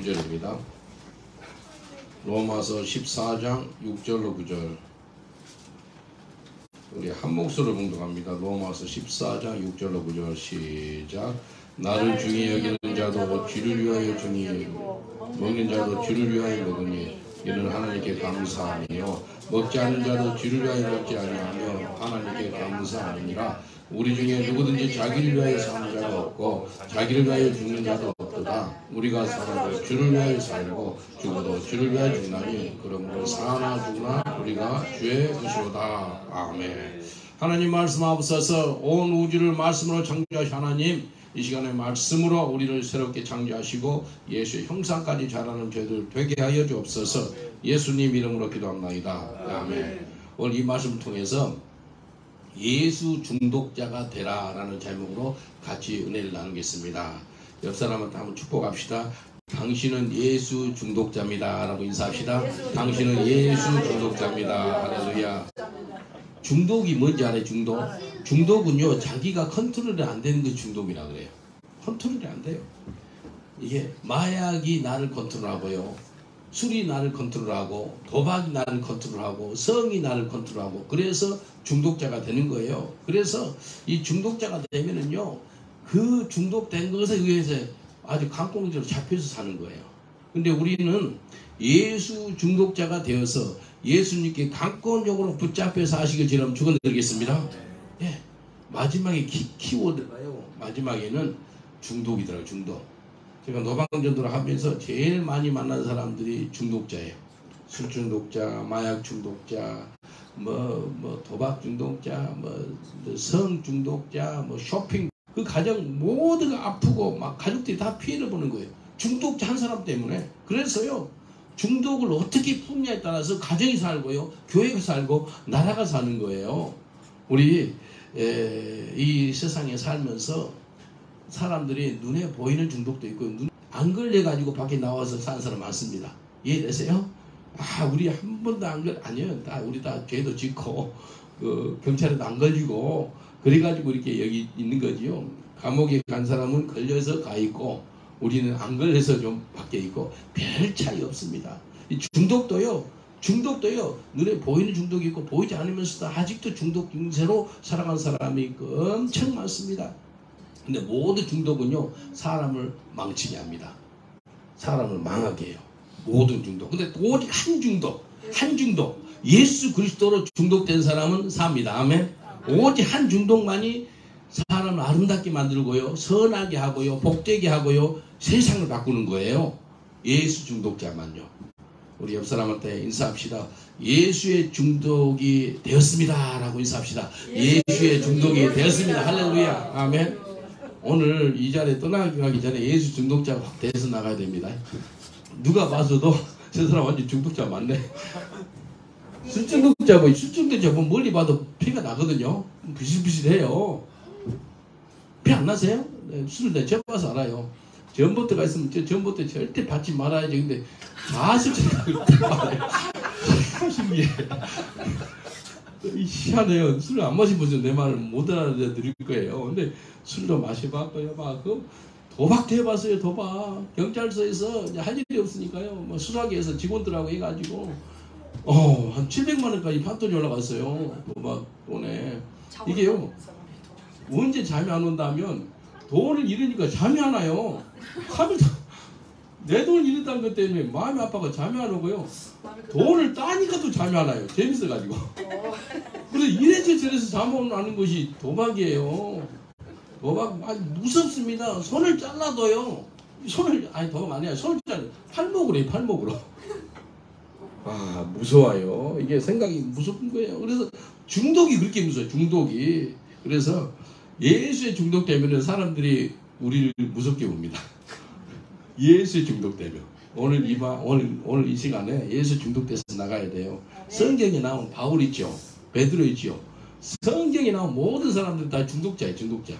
9절입니다. 로마서 14장 6절로 9절. 우리 한 목소리로 봉독합니다. 로마서 14장 6절로 9절 시작. 나를 중히 여기는 자도 주를 위하여 중히 먹는 자도 주를 위하여 먹으니 이는 하나님께 감사하며 먹지 않는 자도 주를 위하여 먹지 아니하며 하나님께 감사하느니라. 우리 중에 누구든지 자기를 위하여 사는 자가 없고 자기를 위하여 죽는 자도 없도다. 우리가 살아도 주를 위하여 살고 죽어도 주를 위하여 죽나니 그러므로 사나 죽나 우리가 주의 것이로다. 아멘. 하나님 말씀하옵소서. 온 우주를 말씀으로 창조하신 하나님, 이 시간에 말씀으로 우리를 새롭게 창조하시고 예수의 형상까지 자라는 저희들 되게 하여 주옵소서. 예수님 이름으로 기도합나이다. 아멘. 오늘 이 말씀을 통해서 예수 중독자가 되라 라는 제목으로 같이 은혜를 나누겠습니다. 옆 사람한테 한번 축복합시다. 당신은 예수 중독자입니다 라고 인사합시다. 당신은 예수 중독자입니다. 할렐루야. 중독이 뭔지 알아요? 중독은요, 자기가 컨트롤이 안 되는 게 중독이라 그래요. 컨트롤이 안 돼요. 이게 마약이 나를 컨트롤하고요, 술이 나를 컨트롤하고, 도박이 나를 컨트롤하고, 성이 나를 컨트롤하고, 그래서 중독자가 되는 거예요. 그래서 이 중독자가 되면은요, 그 중독된 것에 의해서 아주 강공적으로 잡혀서 사는 거예요. 근데 우리는 예수 중독자가 되어서 예수님께 강권적으로 붙잡혀서 하시길 지금 축원드리겠습니다. 예, 마지막에 키워드가요, 마지막에는 중독이더라고요. 중독. 제가 노방전도를 하면서 제일 많이 만난 사람들이 중독자예요. 술 중독자, 마약 중독자, 도박 중독자, 성 중독자, 쇼핑. 그 가정 모두가 아프고 막 가족들이 다 피해를 보는 거예요. 중독자 한 사람 때문에. 그래서요, 중독을 어떻게 푸느냐에 따라서 가정이 살고요, 교회가 살고, 나라가 사는 거예요. 우리 이 세상에 살면서 사람들이 눈에 보이는 중독도 있고 안 걸려가지고 밖에 나와서 사는 사람 많습니다. 이해되세요? 우리 한 번도 안 아니요. 우리 다 죄도 짓고 경찰에도 안 걸리고 그래가지고 이렇게 여기 있는 거지요. 감옥에 간 사람은 걸려서 가 있고 우리는 안 걸려서 좀 밖에 있고 별 차이 없습니다. 이 중독도요 눈에 보이는 중독이 있고 보이지 않으면서도 아직도 중독 증세로 살아간 사람이 엄청 많습니다. 근데 모든 중독은요, 사람을 망치게 합니다. 사람을 망하게 해요. 모든 중독. 근데 오직 한 중독, 예수 그리스도로 중독된 사람은 삽니다. 아멘. 오직 한 중독만이 사람을 아름답게 만들고요, 선하게 하고요, 복되게 하고요, 세상을 바꾸는 거예요. 예수 중독자만요. 우리 옆 사람한테 인사합시다. 예수의 중독이 되었습니다 라고 인사합시다. 예수의 중독이 되었습니다. 할렐루야. 아멘. 오늘 이 자리에 떠나가기 전에 예수 중독자가 확 돼서 나가야 됩니다. 누가 봐서도 저 사람 완전 중독자 맞네. 술 중독자 보면 멀리 봐도 피가 나거든요. 비실비실해요. 피 안 나세요? 네, 술을 내가 접봐서 알아요. 전봇대가 있으면 전봇대 절대 받지 말아야지. 근데 가슴 말아요. 신기해. 희한해요. 술을 안 마시면 내 말을 못 알아들을 거예요. 근데 술도 마셔봤고요. 도박도 해봤어요. 도박. 경찰서에서 할 일이 없으니까요, 수사기에서 직원들하고 해가지고 한 700만 원까지 판돈이 올라갔어요. 도박 돈에. 이게요, 언제 잠이 안 온다면 돈을 잃으니까 잠이 안 와요. 내 돈을 잃었다는 것 때문에 마음이 아파서 잠이 안 오고요, 돈을 따니까 또 잠이 안 와요. 재밌어가지고. 그래서 이래서 저래서 잠 안 오는 것이 도박이에요. 도박 아주 무섭습니다. 손을 잘라도요, 도박 아니야. 손을 팔목으로 해요. 팔목으로. 무서워요. 이게 생각이 무섭은 거예요. 그래서 중독이 그렇게 무서워요. 중독이. 그래서 예수의 중독 때문에 사람들이 우리를 무섭게 봅니다. 예수의 중독되면. 오늘 이 시간에 예수 중독돼서 나가야 돼요. 성경에 나온 바울 있죠, 베드로 있죠. 성경에 나온 모든 사람들 다 중독자예요. 중독자.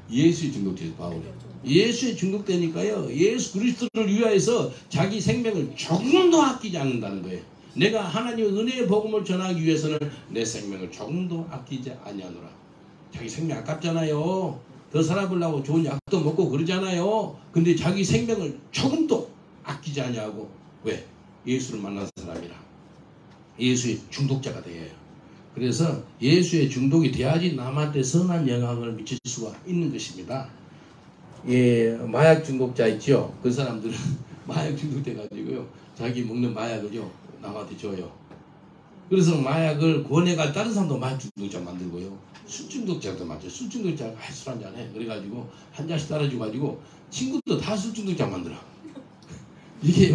예수의 중독자예요. 바울이. 예수의 중독되니까요, 예수 그리스도를 위하여서 자기 생명을 조금도 아끼지 않는다는 거예요. 내가 하나님의 은혜의 복음을 전하기 위해서는 내 생명을 조금도 아끼지 아니하노라. 자기 생명 아깝잖아요. 더 살아보려고 좋은 약도 먹고 그러잖아요. 근데 자기 생명을 조금도 아끼지 지키지 않냐고. 왜? 예수를 만난 사람이라. 예수의 중독자가 되어요. 그래서 예수의 중독이 돼야지 남한테 선한 영향을 미칠 수가 있는 것입니다. 예, 마약 중독자 있죠? 그 사람들은 마약 중독돼가지고요, 자기 먹는 마약을요 남한테 줘요. 그래서 마약을 권해가 다른 사람도 마약 중독자 만들고요, 술 중독자도 맞죠. 술 중독자가 술 한잔 해. 그래가지고 한 잔씩 따라줘가지고 친구도 다 술 중독자 만들어. 이게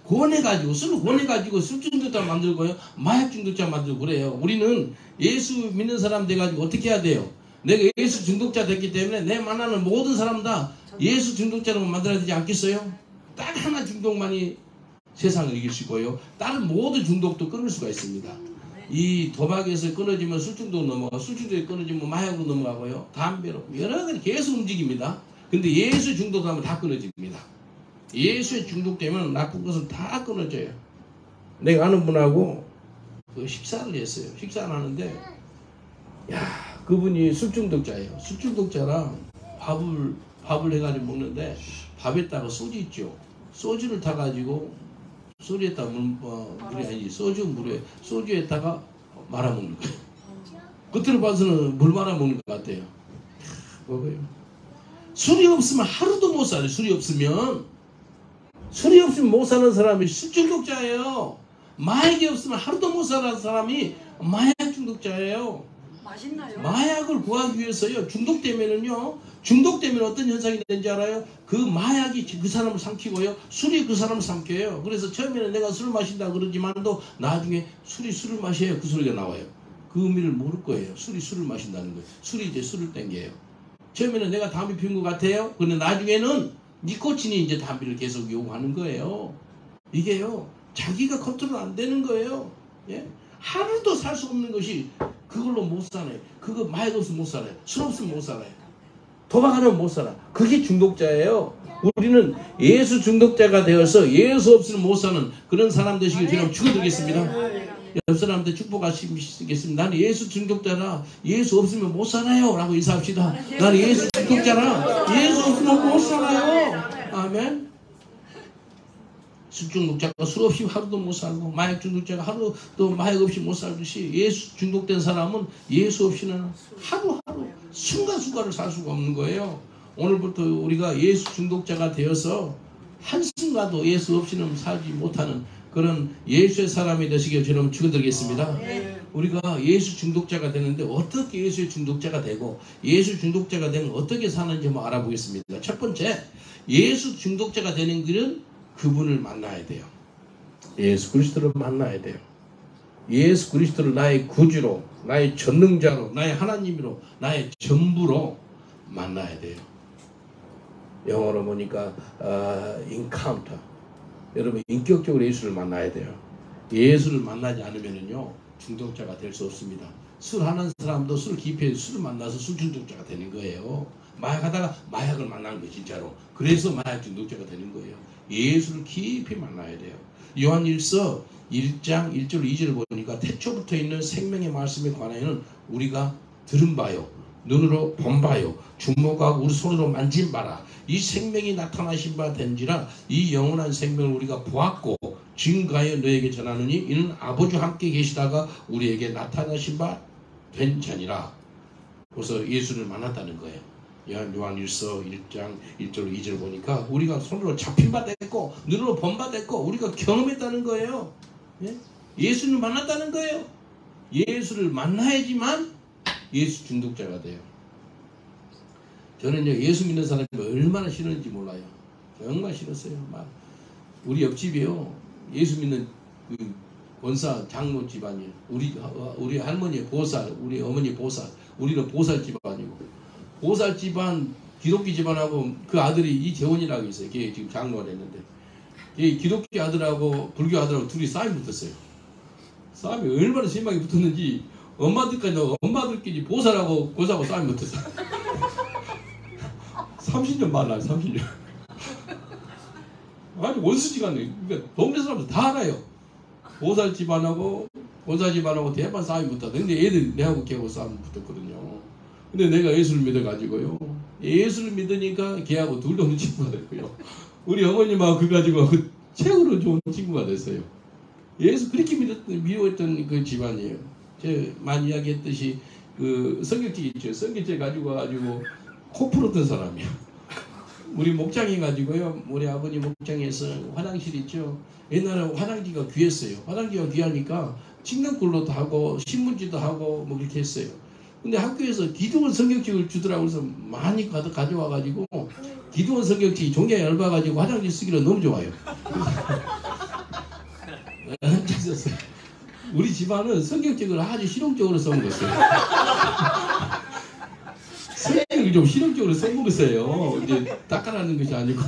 권해가지고, 술을 권해가지고 술 중독자 만들고요, 마약 중독자 만들고 그래요. 우리는 예수 믿는 사람 돼가지고 어떻게 해야 돼요? 내가 예수 중독자 됐기 때문에 내 만나는 모든 사람 다 예수 중독자로 만들어야 되지 않겠어요? 딱 하나 중독만이 세상을 이길 수 있고요, 다른 모든 중독도 끊을 수가 있습니다. 이 도박에서 끊어지면 술 중독 넘어가고, 술 중독에 끊어지면 마약으로 넘어가고요, 담배로 여러 가지 계속 움직입니다. 근데 예수 중독하면 다 끊어집니다. 예수에 중독되면 나쁜 것은 다 끊어져요. 내가 아는 분하고 그 식사를 했어요. 식사를 하는데, 야, 그분이 술 중독자예요. 술 중독자랑 밥을 해가지고 먹는데, 밥에다가 소주 있죠. 소주를 타가지고, 소주에다가 물이 아니지, 소주에다가 말아먹는 거예요. 겉으로 봐서는 물 말아먹는 것 같아요. 먹어요. 술이 없으면 하루도 못 살아요. 술이 없으면 못 사는 사람이 술 중독자예요. 마약이 없으면 하루도 못 사는 사람이 마약 중독자예요. 맛있나요? 마약을 구하기 위해서요, 중독되면 어떤 현상이 되는지 알아요? 그 마약이 그 사람을 삼키고요, 술이 그 사람을 삼켜요. 그래서 처음에는 내가 술을 마신다 그러지만도 나중에 술을 마셔야 그 소리가 나와요. 그 의미를 모를 거예요. 술을 마신다는 거예요. 술이 이제 술을 땡겨요. 처음에는 내가 담배 피운 것 같아요. 근데 나중에는 니코틴이 이제 담배를 계속 요구하는 거예요. 이게요, 자기가 컨트롤 안 되는 거예요. 예? 하루도 살 수 없는 것이 그걸로 못 살아요. 그거 마약 없으면 못 살아요. 술 없으면 못 살아요. 도박하면 못 살아. 그게 중독자예요. 우리는 예수 중독자가 되어서 예수 없으면 못 사는 그런 사람 되시길 주님 축원드리겠습니다. 옆 사람한테 축복하시겠습니다. 나는 예수 중독자라, 예수 없으면 못 살아요 라고 인사합시다. 나는 예수 중독자라, 예수 없으면 못 살아요. 아멘. 술 중독자가 술 없이 하루도 못 살고, 마약 중독자가 하루도 마약 없이 못 살듯이, 예수 중독된 사람은 예수 없이는 하루하루 순간순간을 살 수가 없는 거예요. 오늘부터 우리가 예수 중독자가 되어서 한순간도 예수 없이는 살지 못하는 그런 예수의 사람이 되시길 저는 축원드리겠습니다. 우리가 예수 중독자가 되는데 어떻게 예수의 중독자가 되고, 예수 중독자가 되면 어떻게 사는지 한번 알아보겠습니다. 첫 번째, 예수 중독자가 되는 길은 그분을 만나야 돼요. 예수 그리스도를 만나야 돼요. 예수 그리스도를 나의 구주로, 나의 전능자로, 나의 하나님으로, 나의 전부로 만나야 돼요. 영어로 보니까 encounter. 여러분, 인격적으로 예수를 만나야 돼요. 예수를 만나지 않으면요, 중독자가 될 수 없습니다. 술 하는 사람도 술 기피해서 술을 만나서 술 중독자가 되는 거예요. 마약하다가 마약을 만난 거예요, 진짜로. 그래서 마약 중독자가 되는 거예요. 예수를 깊이 만나야 돼요. 요한일서 1장 1절 2절을 보니까 태초부터 있는 생명의 말씀에 관하여는 우리가 들은 바요, 눈으로 본 바요, 주목하고 우리 손으로 만진 바라. 이 생명이 나타나신 바 된지라. 이 영원한 생명을 우리가 보았고 증가하여 너에게 전하느니 이는 아버지와 함께 계시다가 우리에게 나타나신 바 된 자니라. 그래서 예수를 만났다는 거예요. 요한일서 1장 1절 2절 보니까 우리가 손으로 잡힌 바 됐고 눈으로 본 바 됐고 우리가 경험했다는 거예요. 예? 예수를 만났다는 거예요. 예수를 만나야지만 예수 중독자가 돼요. 저는요, 예수 믿는 사람이 얼마나 싫은지 몰라요. 정말 싫었어요. 막 우리 옆집이요, 예수 믿는 그 권사 장로 집안이에요. 우리 할머니 보살, 우리 어머니 보살, 우리는 보살 집안이고, 보살 집안 기독교 집안하고 그 아들이 이재원이라고 있어요. 걔 지금 장로가 됐는데, 걔 기독교 아들하고 불교 아들하고 둘이 싸움이 붙었어요. 싸움이 얼마나 심하게 붙었는지 엄마들끼리 보살하고 권사하고 싸움이 붙었어요. 30년 만나요. 30년. 아주 원수지간에, 그러니까 동네 사람들 다 알아요. 보살 집안하고 권사 집안하고 대판 싸움이 붙었다. 근데 애들 내하고 걔하고 싸움 붙었거든요. 근데 내가 예수를 믿어가지고요, 예수를 믿으니까 걔하고 둘도 눈치 보더라고요. 우리 어머님하고 그 가지고 그 최고로 좋은 친구가 됐어요. 예수 그렇게 미워했던 그 집안이에요. 제가 많이 이야기했듯이 그 성격지 있죠. 성격지 가지고 와가지고 코 풀었던 사람이에요. 우리 목장에 가지고요. 우리 아버지 목장에서 화장실 있죠. 옛날에 화장지가 귀했어요. 화장지가 귀하니까 침낭굴로도 하고 신문지도 하고 뭐 그렇게 했어요. 근데 학교에서 기도원 성격지를 주더라고. 그래서 많이 가져와가지고 기도원 성격지 종이에 얇아가지고 화장지 쓰기로 너무 좋아요. 우리 집안은 성격적으로 아주 실용적으로 써먹었어요. 성격을 좀 실용적으로 써먹었어요. 이제 닦아라는 것이 아니고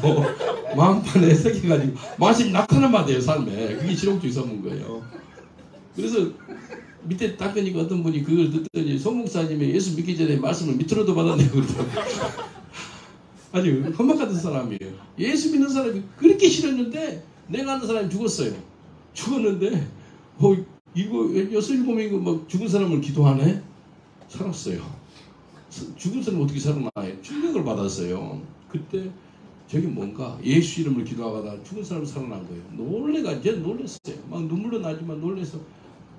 마음판에 새겨가지고 마침 나타난 맛이에요. 삶에. 그게 실용적으로 써먹은 거예요. 그래서 밑에 닦으니까 어떤 분이 그걸 듣더니 송 목사님이 예수 믿기 전에 말씀을 밑으로도 받았네요. 그러더라고요. 아주 험악 같은 사람이에요. 예수 믿는 사람이 그렇게 싫었는데 내가 아는 사람이 죽었어요. 죽었는데 이거 6-7명이고 막 죽은 사람을 기도하네? 살았어요. 죽은 사람은 어떻게 살아나요? 충격을 받았어요. 그때 저게 뭔가 예수 이름을 기도하다가 죽은 사람이 살아난 거예요. 이제 놀랐어요. 막 눈물도 나지만 놀라서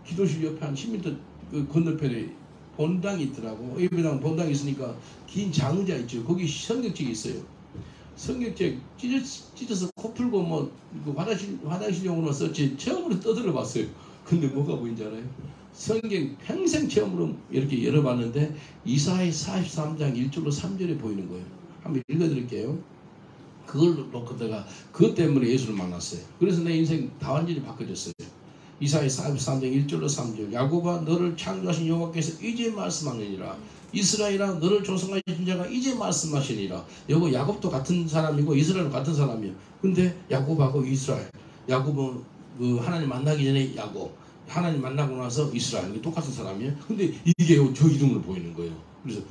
기도실 옆에 한 10m 그 건너편에 본당이 있더라고. 예배당 본당이 있으니까 긴 장의자 있죠. 거기 성경책이 있어요. 성경책 찢어서 코 풀고 뭐 그 화장실용으로 썼지 처음으로 떠들어 봤어요. 근데 뭐가 보인지 알아요? 성경 평생 처음으로 이렇게 열어봤는데 이사야 43장 1절로 3절에 보이는 거예요. 한번 읽어드릴게요. 그걸 놓고 내가 그것 때문에 예수를 만났어요. 그래서 내 인생 다 완전히 바뀌어졌어요. 이사야 43장 1절로 3절. 야곱아 너를 창조하신 여호와께서 이제 말씀하느니라. 이스라엘아 너를 조성하신 자가 이제 말씀하시니라. 여기 야곱도 같은 사람이고 이스라엘도 같은 사람이에요. 근데 야곱하고 이스라엘. 야곱은 그 하나님 만나기 전에 야곱, 하나님 만나고 나서 이스라엘. 이게 똑같은 사람이에요. 근데 이게 저 이름으로 보이는 거예요. 그래서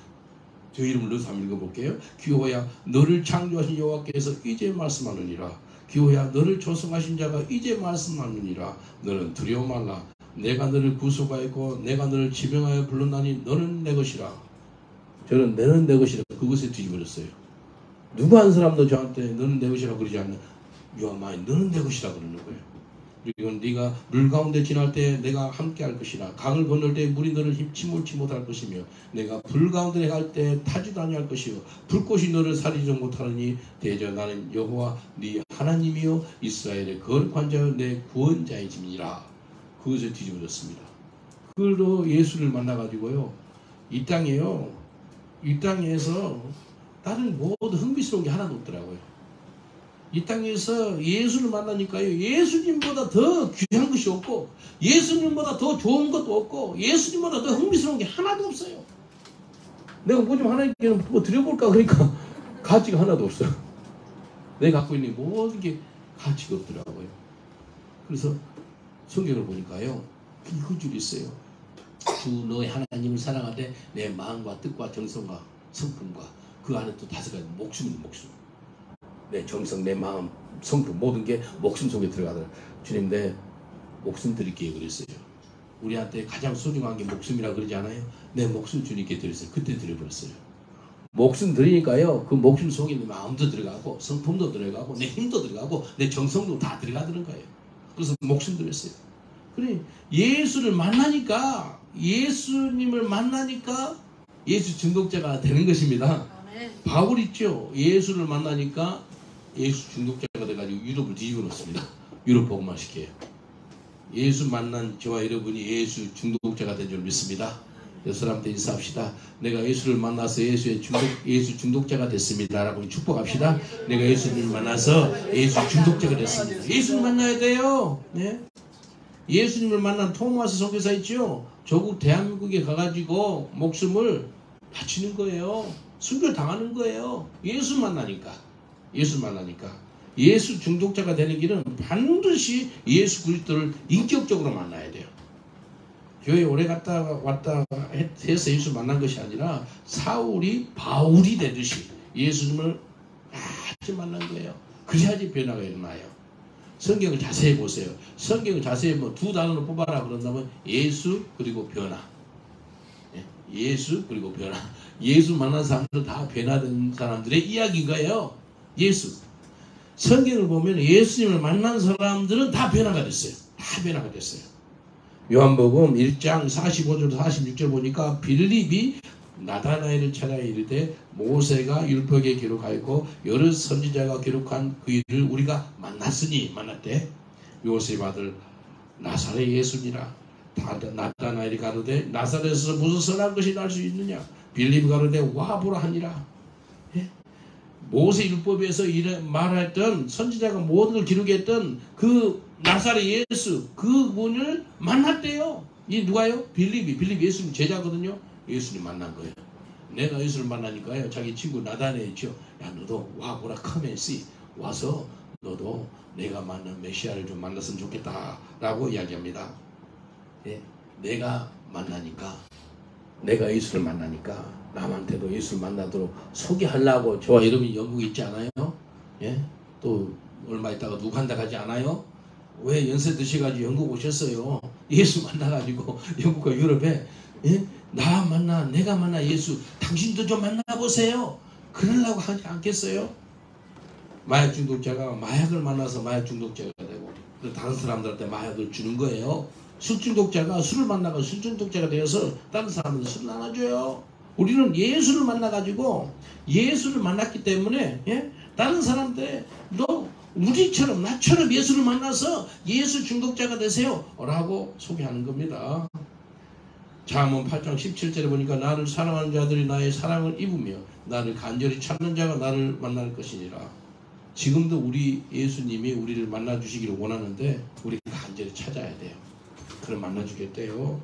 저 이름을 넣어서 한번 읽어볼게요. 기호야 너를 창조하신 여호와께서 이제 말씀하느니라. 기호야 너를 조성하신 자가 이제 말씀하느니라. 너는 두려워 말라. 내가 너를 구속하였고 내가 너를 지명하여 불렀나니 너는 내 것이라. 저는 너는 내 것이라 그것에 뒤집어졌어요. 누가 한 사람도 저한테 너는 내 것이라 그러지 않나. You are mine. 너는 내 것이라 그러는 거예요. 그리고 네가 물 가운데 지날 때 내가 함께 할 것이라. 강을 건널 때 물이 너를 침몰치 못할 것이며 내가 불 가운데 갈 때 타지도 아니할 것이요 불꽃이 너를 사리지 못하느니 대저 나는 여호와 네 하나님이요 이스라엘의 거룩한 자여 내 구원자의 짐이라. 그것을 뒤집어졌습니다. 그걸로 예수를 만나가지고요 이 땅에서 다른 모든 흥미스러운 게 하나도 없더라고요. 이 땅에서 예수를 만나니까요 예수님보다 더 귀한 것이 없고 예수님보다 더 좋은 것도 없고 예수님보다 더 흥미스러운 게 하나도 없어요. 내가 뭐 좀 하나님께 뭐 드려볼까 그러니까 가치가 하나도 없어요. 내가 갖고 있는 모든 게 가치가 없더라고요. 그래서 성경을 보니까요 이런 줄이 있어요. 주 너의 하나님을 사랑하되 내 마음과 뜻과 정성과 성품과 그 안에 또 5가지 목숨입니다. 목숨. 내 정성, 내 마음, 성품 모든 게 목숨 속에 들어가더라. 주님 내 목숨 드릴게요 그랬어요. 우리한테 가장 소중한 게 목숨이라 그러지 않아요? 내 목숨 주님께 드렸어요. 그때 드려버렸어요. 목숨 드리니까요 그 목숨 속에 내 마음도 들어가고 성품도 들어가고 내 힘도 들어가고 내 정성도 다 들어가는 거예요. 그래서 목숨 드렸어요. 그래 예수를 만나니까 예수님을 만나니까 예수 중독자가 되는 것입니다. 바울 있죠. 예수를 만나니까 예수 중독자가 돼가지고 유럽을 뒤집어 놓습니다. 유럽 복음화 시켜요. 예수 만난 저와 여러분이 예수 중독자가 된 줄 믿습니다. 여섯 사람한테 인사합시다. 내가 예수를 만나서 예수 중독자가 됐습니다. 라고 축복합시다. 내가 예수를 만나서 예수 중독자가 됐습니다. 예수를 만나야 돼요. 네? 예수님을 만난 토마스 선교사 있죠. 조국 대한민국에 가가지고 목숨을 바치는 거예요. 순교를 당하는 거예요. 예수 만나니까. 예수 중독자가 되는 길은 반드시 예수 그리스도를 인격적으로 만나야 돼요. 교회 오래 왔다 해서 예수 만난 것이 아니라 사울이 바울이 되듯이 예수님을 아주 만난 거예요. 그래야지 변화가 일어나요. 성경을 자세히 보세요. 성경을 자세히 뭐 2단어로 뽑아라 그런다면 예수 그리고 변화. 예수 그리고 변화. 예수 만난 사람들 다 변화된 사람들의 이야기인 거예요. 예수. 성경을 보면 예수님을 만난 사람들은 다 변화가 됐어요. 다 변화가 됐어요. 요한복음 1장 45절 46절 보니까 빌립이 나다나엘을 찾아 이르되 모세가 율법에 기록하였고 여러 선지자가 기록한 그 일을 우리가 만났으니 만났대. 요셉 아들 나사렛 예수니라. 나다나엘이 가로되 나사렛에서 무슨 선한 것이 날 수 있느냐. 빌립이 가로되 와 보라 하니라. 예? 모세 율법에서 말했던 선지자가 모든 걸 기록했던 그 나사렛 예수 그분을 만났대요. 이 누가요? 빌립 예수님 제자거든요. 예수님 만난 거예요. 내가 예수를 만나니까요. 자기 친구 나다나엘이죠. 야 너도 와 보라 커맨시 와서 너도 내가 만난 메시아를 좀 만났으면 좋겠다 라고 이야기합니다. 예? 내가 만나니까 내가 예수를 만나니까 남한테도 예수를 만나도록 소개하려고 저와 여러분이 영국에 있지 않아요? 예? 또 얼마 있다가 누구 한다 가지 않아요? 왜 연세 드셔가지고 영국 오셨어요? 예수 만나가지고 영국과 유럽에 예? 내가 만나 예수 당신도 좀 만나보세요. 그러려고 하지 않겠어요? 마약 중독자가 마약을 만나서 마약 중독자가 되고 다른 사람들한테 마약을 주는 거예요. 술 중독자가 술을 만나고 술 중독자가 되어서 다른 사람한테 술을 나눠줘요. 우리는 예수를 만나가지고 예수를 만났기 때문에 예? 다른 사람들 너 우리처럼 나처럼 예수를 만나서 예수 중독자가 되세요 라고 소개하는 겁니다. 잠언 8장 17절에 보니까 나를 사랑하는 자들이 나의 사랑을 입으며 나를 간절히 찾는 자가 나를 만날 것이니라. 지금도 우리 예수님이 우리를 만나주시기를 원하는데 우리가 간절히 찾아야 돼요. 그럼 만나주겠대요.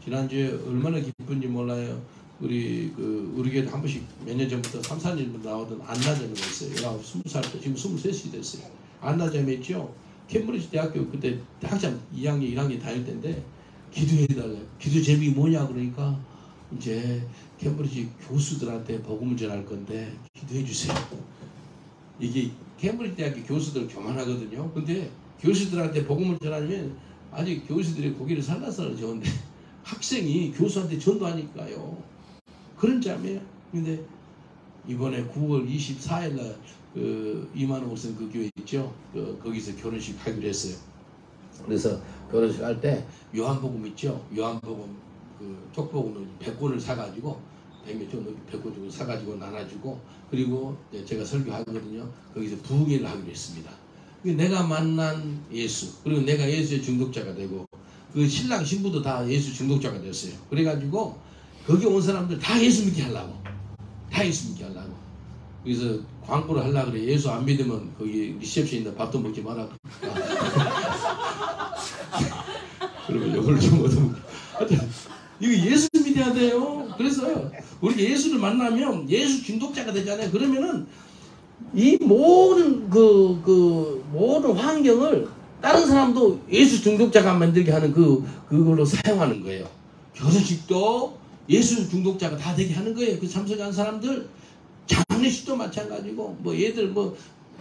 지난주에 얼마나 기쁜지 몰라요. 우리 교회 한 번씩 몇 년 전부터 3, 4년 나오던 안나자매가 있어요. 20살 때 지금 23이 됐어요. 안나자매 있죠. 캠브리지 대학교 그때 학점 2학년 1학년 다닐 때인데 기도해달라요. 기도 제목이 뭐냐 그러니까 이제 캠브리지 교수들한테 복음을 전할 건데 기도해 주세요. 이게 캠브리지 대학교 교수들 교만하거든요. 근데 교수들한테 복음을 전하면 아직 교수들이 고기를 살라서 좋은데 학생이 교수한테 전도하니까요. 그런 자매예요. 근데 이번에 9월 24일날 이만호 목사님 그 교회 있죠. 거기서 결혼식 하기로 했어요. 그래서 결혼식 할 때 요한복음 있죠. 요한복음 족복음을 100권을 사가지고 100권 정도 사가지고 나눠주고 그리고 제가 설교하거든요. 거기서 부흥회를 하기로 했습니다. 내가 만난 예수 그리고 내가 예수의 중독자가 되고 그 신랑 신부도 다 예수 중독자가 됐어요. 그래가지고 거기 온 사람들 다 예수 믿게 하려고 그래서 광고를 하려고 그래. 예수 안 믿으면 거기 리셉션인데 밥도 먹지 마라. 그러면 욕을 좀 얻어먹고 이거 예수 믿어야 돼요. 그래서 우리 예수를 만나면 예수 중독자가 되잖아요. 그러면은 이 모든 모든 환경을 다른 사람도 예수 중독자가 만들게 하는 그걸로 사용하는 거예요. 결혼식도 예수 중독자가 다 되게 하는 거예요. 그 참석한 사람들 장례식도 마찬가지고 얘들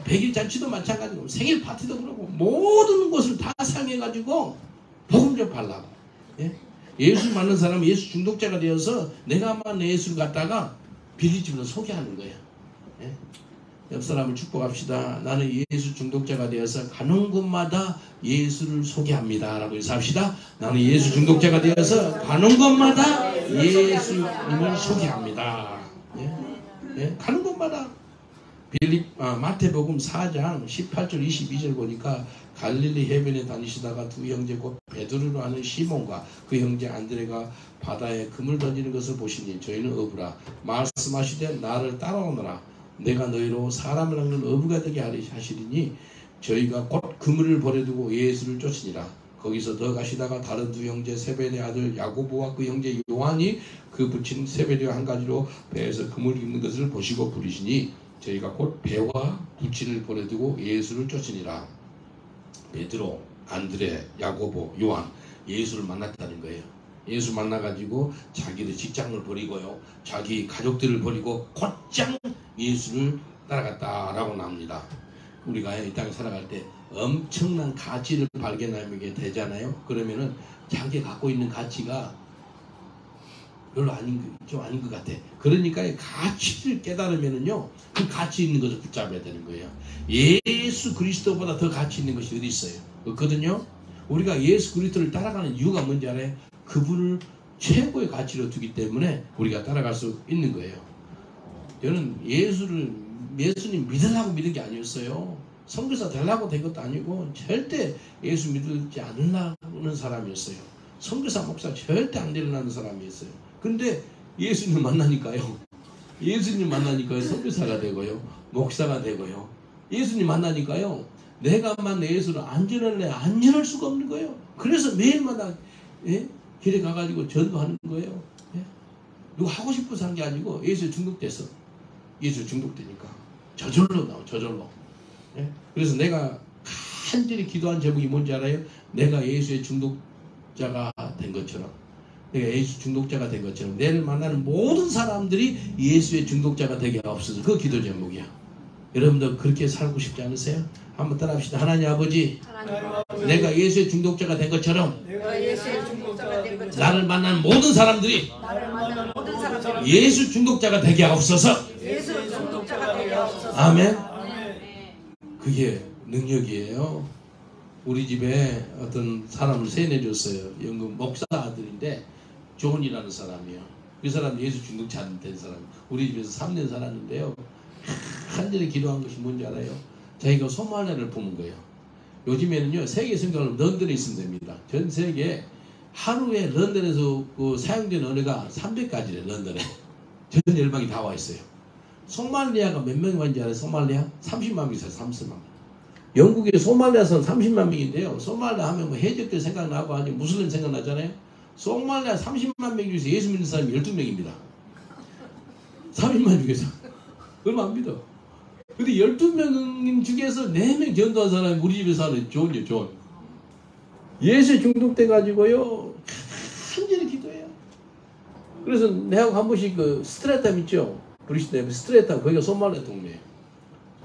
100일 잔치도 마찬가지고 생일 파티도 그러고 모든 것을 다 사용해가지고 복음 전하려고. 예? 예수 만난 사람은 예수 중독자가 되어서 내가 만난 예수를 갖다가 빌리집으로 소개하는 거예요. 예? 옆 사람을 축복합시다. 나는 예수 중독자가 되어서 가는 곳마다 예수를 소개합니다. 라고 인사합시다. 나는 예수 중독자가 되어서 가는 곳마다 예수님을 소개합니다. 예? 예? 가는 곳마다. 마태복음 4장 18절 22절 보니까 갈릴리 해변에 다니시다가 두 형제 곧 베드로로 하는 시몬과 그 형제 안드레가 바다에 그물 던지는 것을 보시니 저희는 어부라 말씀하시되 나를 따라오너라 내가 너희로 사람을 낚는 어부가 되게 하시리니 저희가 곧 그물을 버려두고 예수를 쫓으니라. 거기서 더 가시다가 다른 두 형제 세베대 아들 야고보와 그 형제 요한이 그 붙인 세베대와 한 가지로 배에서 그물 입는 것을 보시고 부르시니 저희가 곧 배와 부친을 버려두고 예수를 쫓으니라. 베드로, 안드레, 야고보, 요한 예수를 만났다는 거예요. 예수 만나가지고 자기의 직장을 버리고요. 자기 가족들을 버리고 곧장 예수를 따라갔다라고 나옵니다. 우리가 이 땅에 살아갈 때 엄청난 가치를 발견하게 되잖아요. 그러면은 자기가 갖고 있는 가치가 별로 좀 아닌 것 같아. 그러니까 가치를 깨달으면은요, 그 가치 있는 것을 붙잡아야 되는 거예요. 예수 그리스도보다 더 가치 있는 것이 어디 있어요? 없거든요. 우리가 예수 그리스도를 따라가는 이유가 뭔지 알아요? 그분을 최고의 가치로 두기 때문에 우리가 따라갈 수 있는 거예요. 저는 예수님 믿으려고 믿은 게 아니었어요. 선교사 되려고 된 것도 아니고 절대 예수 믿지 않으려는 사람이었어요. 선교사 목사 절대 안 되려는 사람이었어요. 근데 예수님 만나니까요. 예수님 만나니까요. 선교사가 되고요. 목사가 되고요. 예수님 만나니까요. 내가 만난 예수를 안전할 수가 없는 거예요. 그래서 매일마다 길에 가가지고 전도하는 거예요. 누가 하고 싶어서 한 게 아니고 예수에 중독돼서. 예수 중독되니까. 저절로 나와. 저절로. 그래서 내가 간절히 기도한 제목이 뭔지 알아요? 내가 예수의 중독자가 된 것처럼, 내가 예수 중독자가 된 것처럼 내를 만나는 모든 사람들이 예수의 중독자가 되게 하옵소서. 그 기도 제목이야. 여러분도 그렇게 살고 싶지 않으세요? 한번 따라합시다. 하나님 아버지, 내가 예수의 중독자가 된 것처럼 나를 만나는 모든 사람들이 예수 중독자가 되게 하옵소서. 아멘. 그게 능력이에요. 우리 집에 어떤 사람을 세뇌줬어요. 영국 목사 아들인데 존이라는 사람이요. 그 사람 예수 중독자 된 사람. 우리 집에서 3년 살았는데요. 간절히 기도한 것이 뭔지 알아요? 자기가 소말레를 품은 거예요. 요즘에는요, 세계 성경은 런던에 있으면 됩니다. 전 세계 하루에 런던에서 사용된 언어가 300가지래. 런던에 전 열방이 다 와 있어요. 소말리아가 몇 명이 왔는지 알아요? 소말리아? 30만 명이 있어요. 30만 명. 영국의 소말리아선 30만 명인데요. 소말리아 하면 뭐 해적들 생각나고 아니 무슬림 생각나잖아요. 소말리아 30만 명 중에서 예수 믿는 사람이 12명입니다. 30만 중에서. 얼마 안 믿어. 근데 12명 중에서 4명 전도한 사람이 우리 집에 사는 존이요, 존. 예수에 중독돼가지고요, 간절히 기도해요. 그래서 내하고 한 번씩 그 스트레탐 있죠? 브리스네 스트레탐, 거기가 소말리아 동네예요.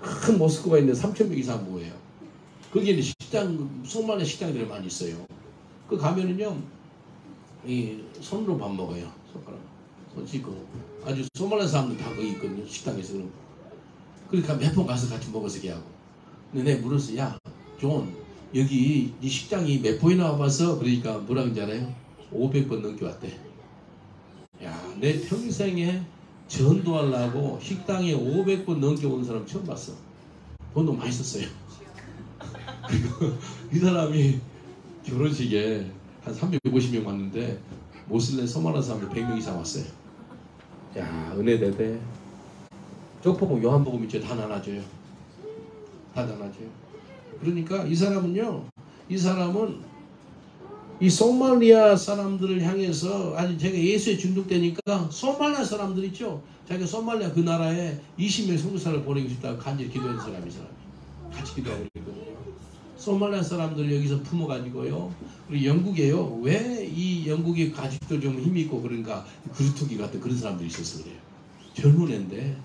큰 모스크바 있는데 3,000명 이상 모여요. 거기에는 소말리아 식당들이 많이 있어요. 그 가면은요, 이 손으로 밥 먹어요. 손가락. 손 씻고. 아주 소말리아 사람들 다 거기 있거든요. 식당에서. 그러니까 몇 번 가서 같이 먹어서 걔하고. 근데 내가 물었어. 야, 존, 여기 네 식당이 몇 번이나 와봤어? 그러니까 뭐라 그런지 알아요? 500번 넘게 왔대. 야, 내 평생에 전도하려고 식당에 500번 넘게 온 사람 처음 봤어. 돈도 많이 썼어요. 그리고 이 사람이 결혼식에 한 350명 왔는데 모슬렘 소말리아 사람들 100명 이상 왔어요. 야, 은혜 대대. 쪽복음 요한복음 있죠. 다 나눠줘요. 다 나눠줘요. 그러니까 이 사람은 이 소말리아 사람들을 향해서 아니 제가 예수에 중독되니까 소말리아 사람들 있죠. 자기가 소말리아 그 나라에 20명 선교사를 보내고 싶다고 간절히 기도한 사람이 같이 기도하고 있거든요. 소말리아 사람들을 여기서 품어가지고요. 우리 영국에요. 왜 이 영국이 아직도 좀 힘이 있고 그런가? 그루터기 같은 그런 사람들이 있어서 그래요. 젊은 애인데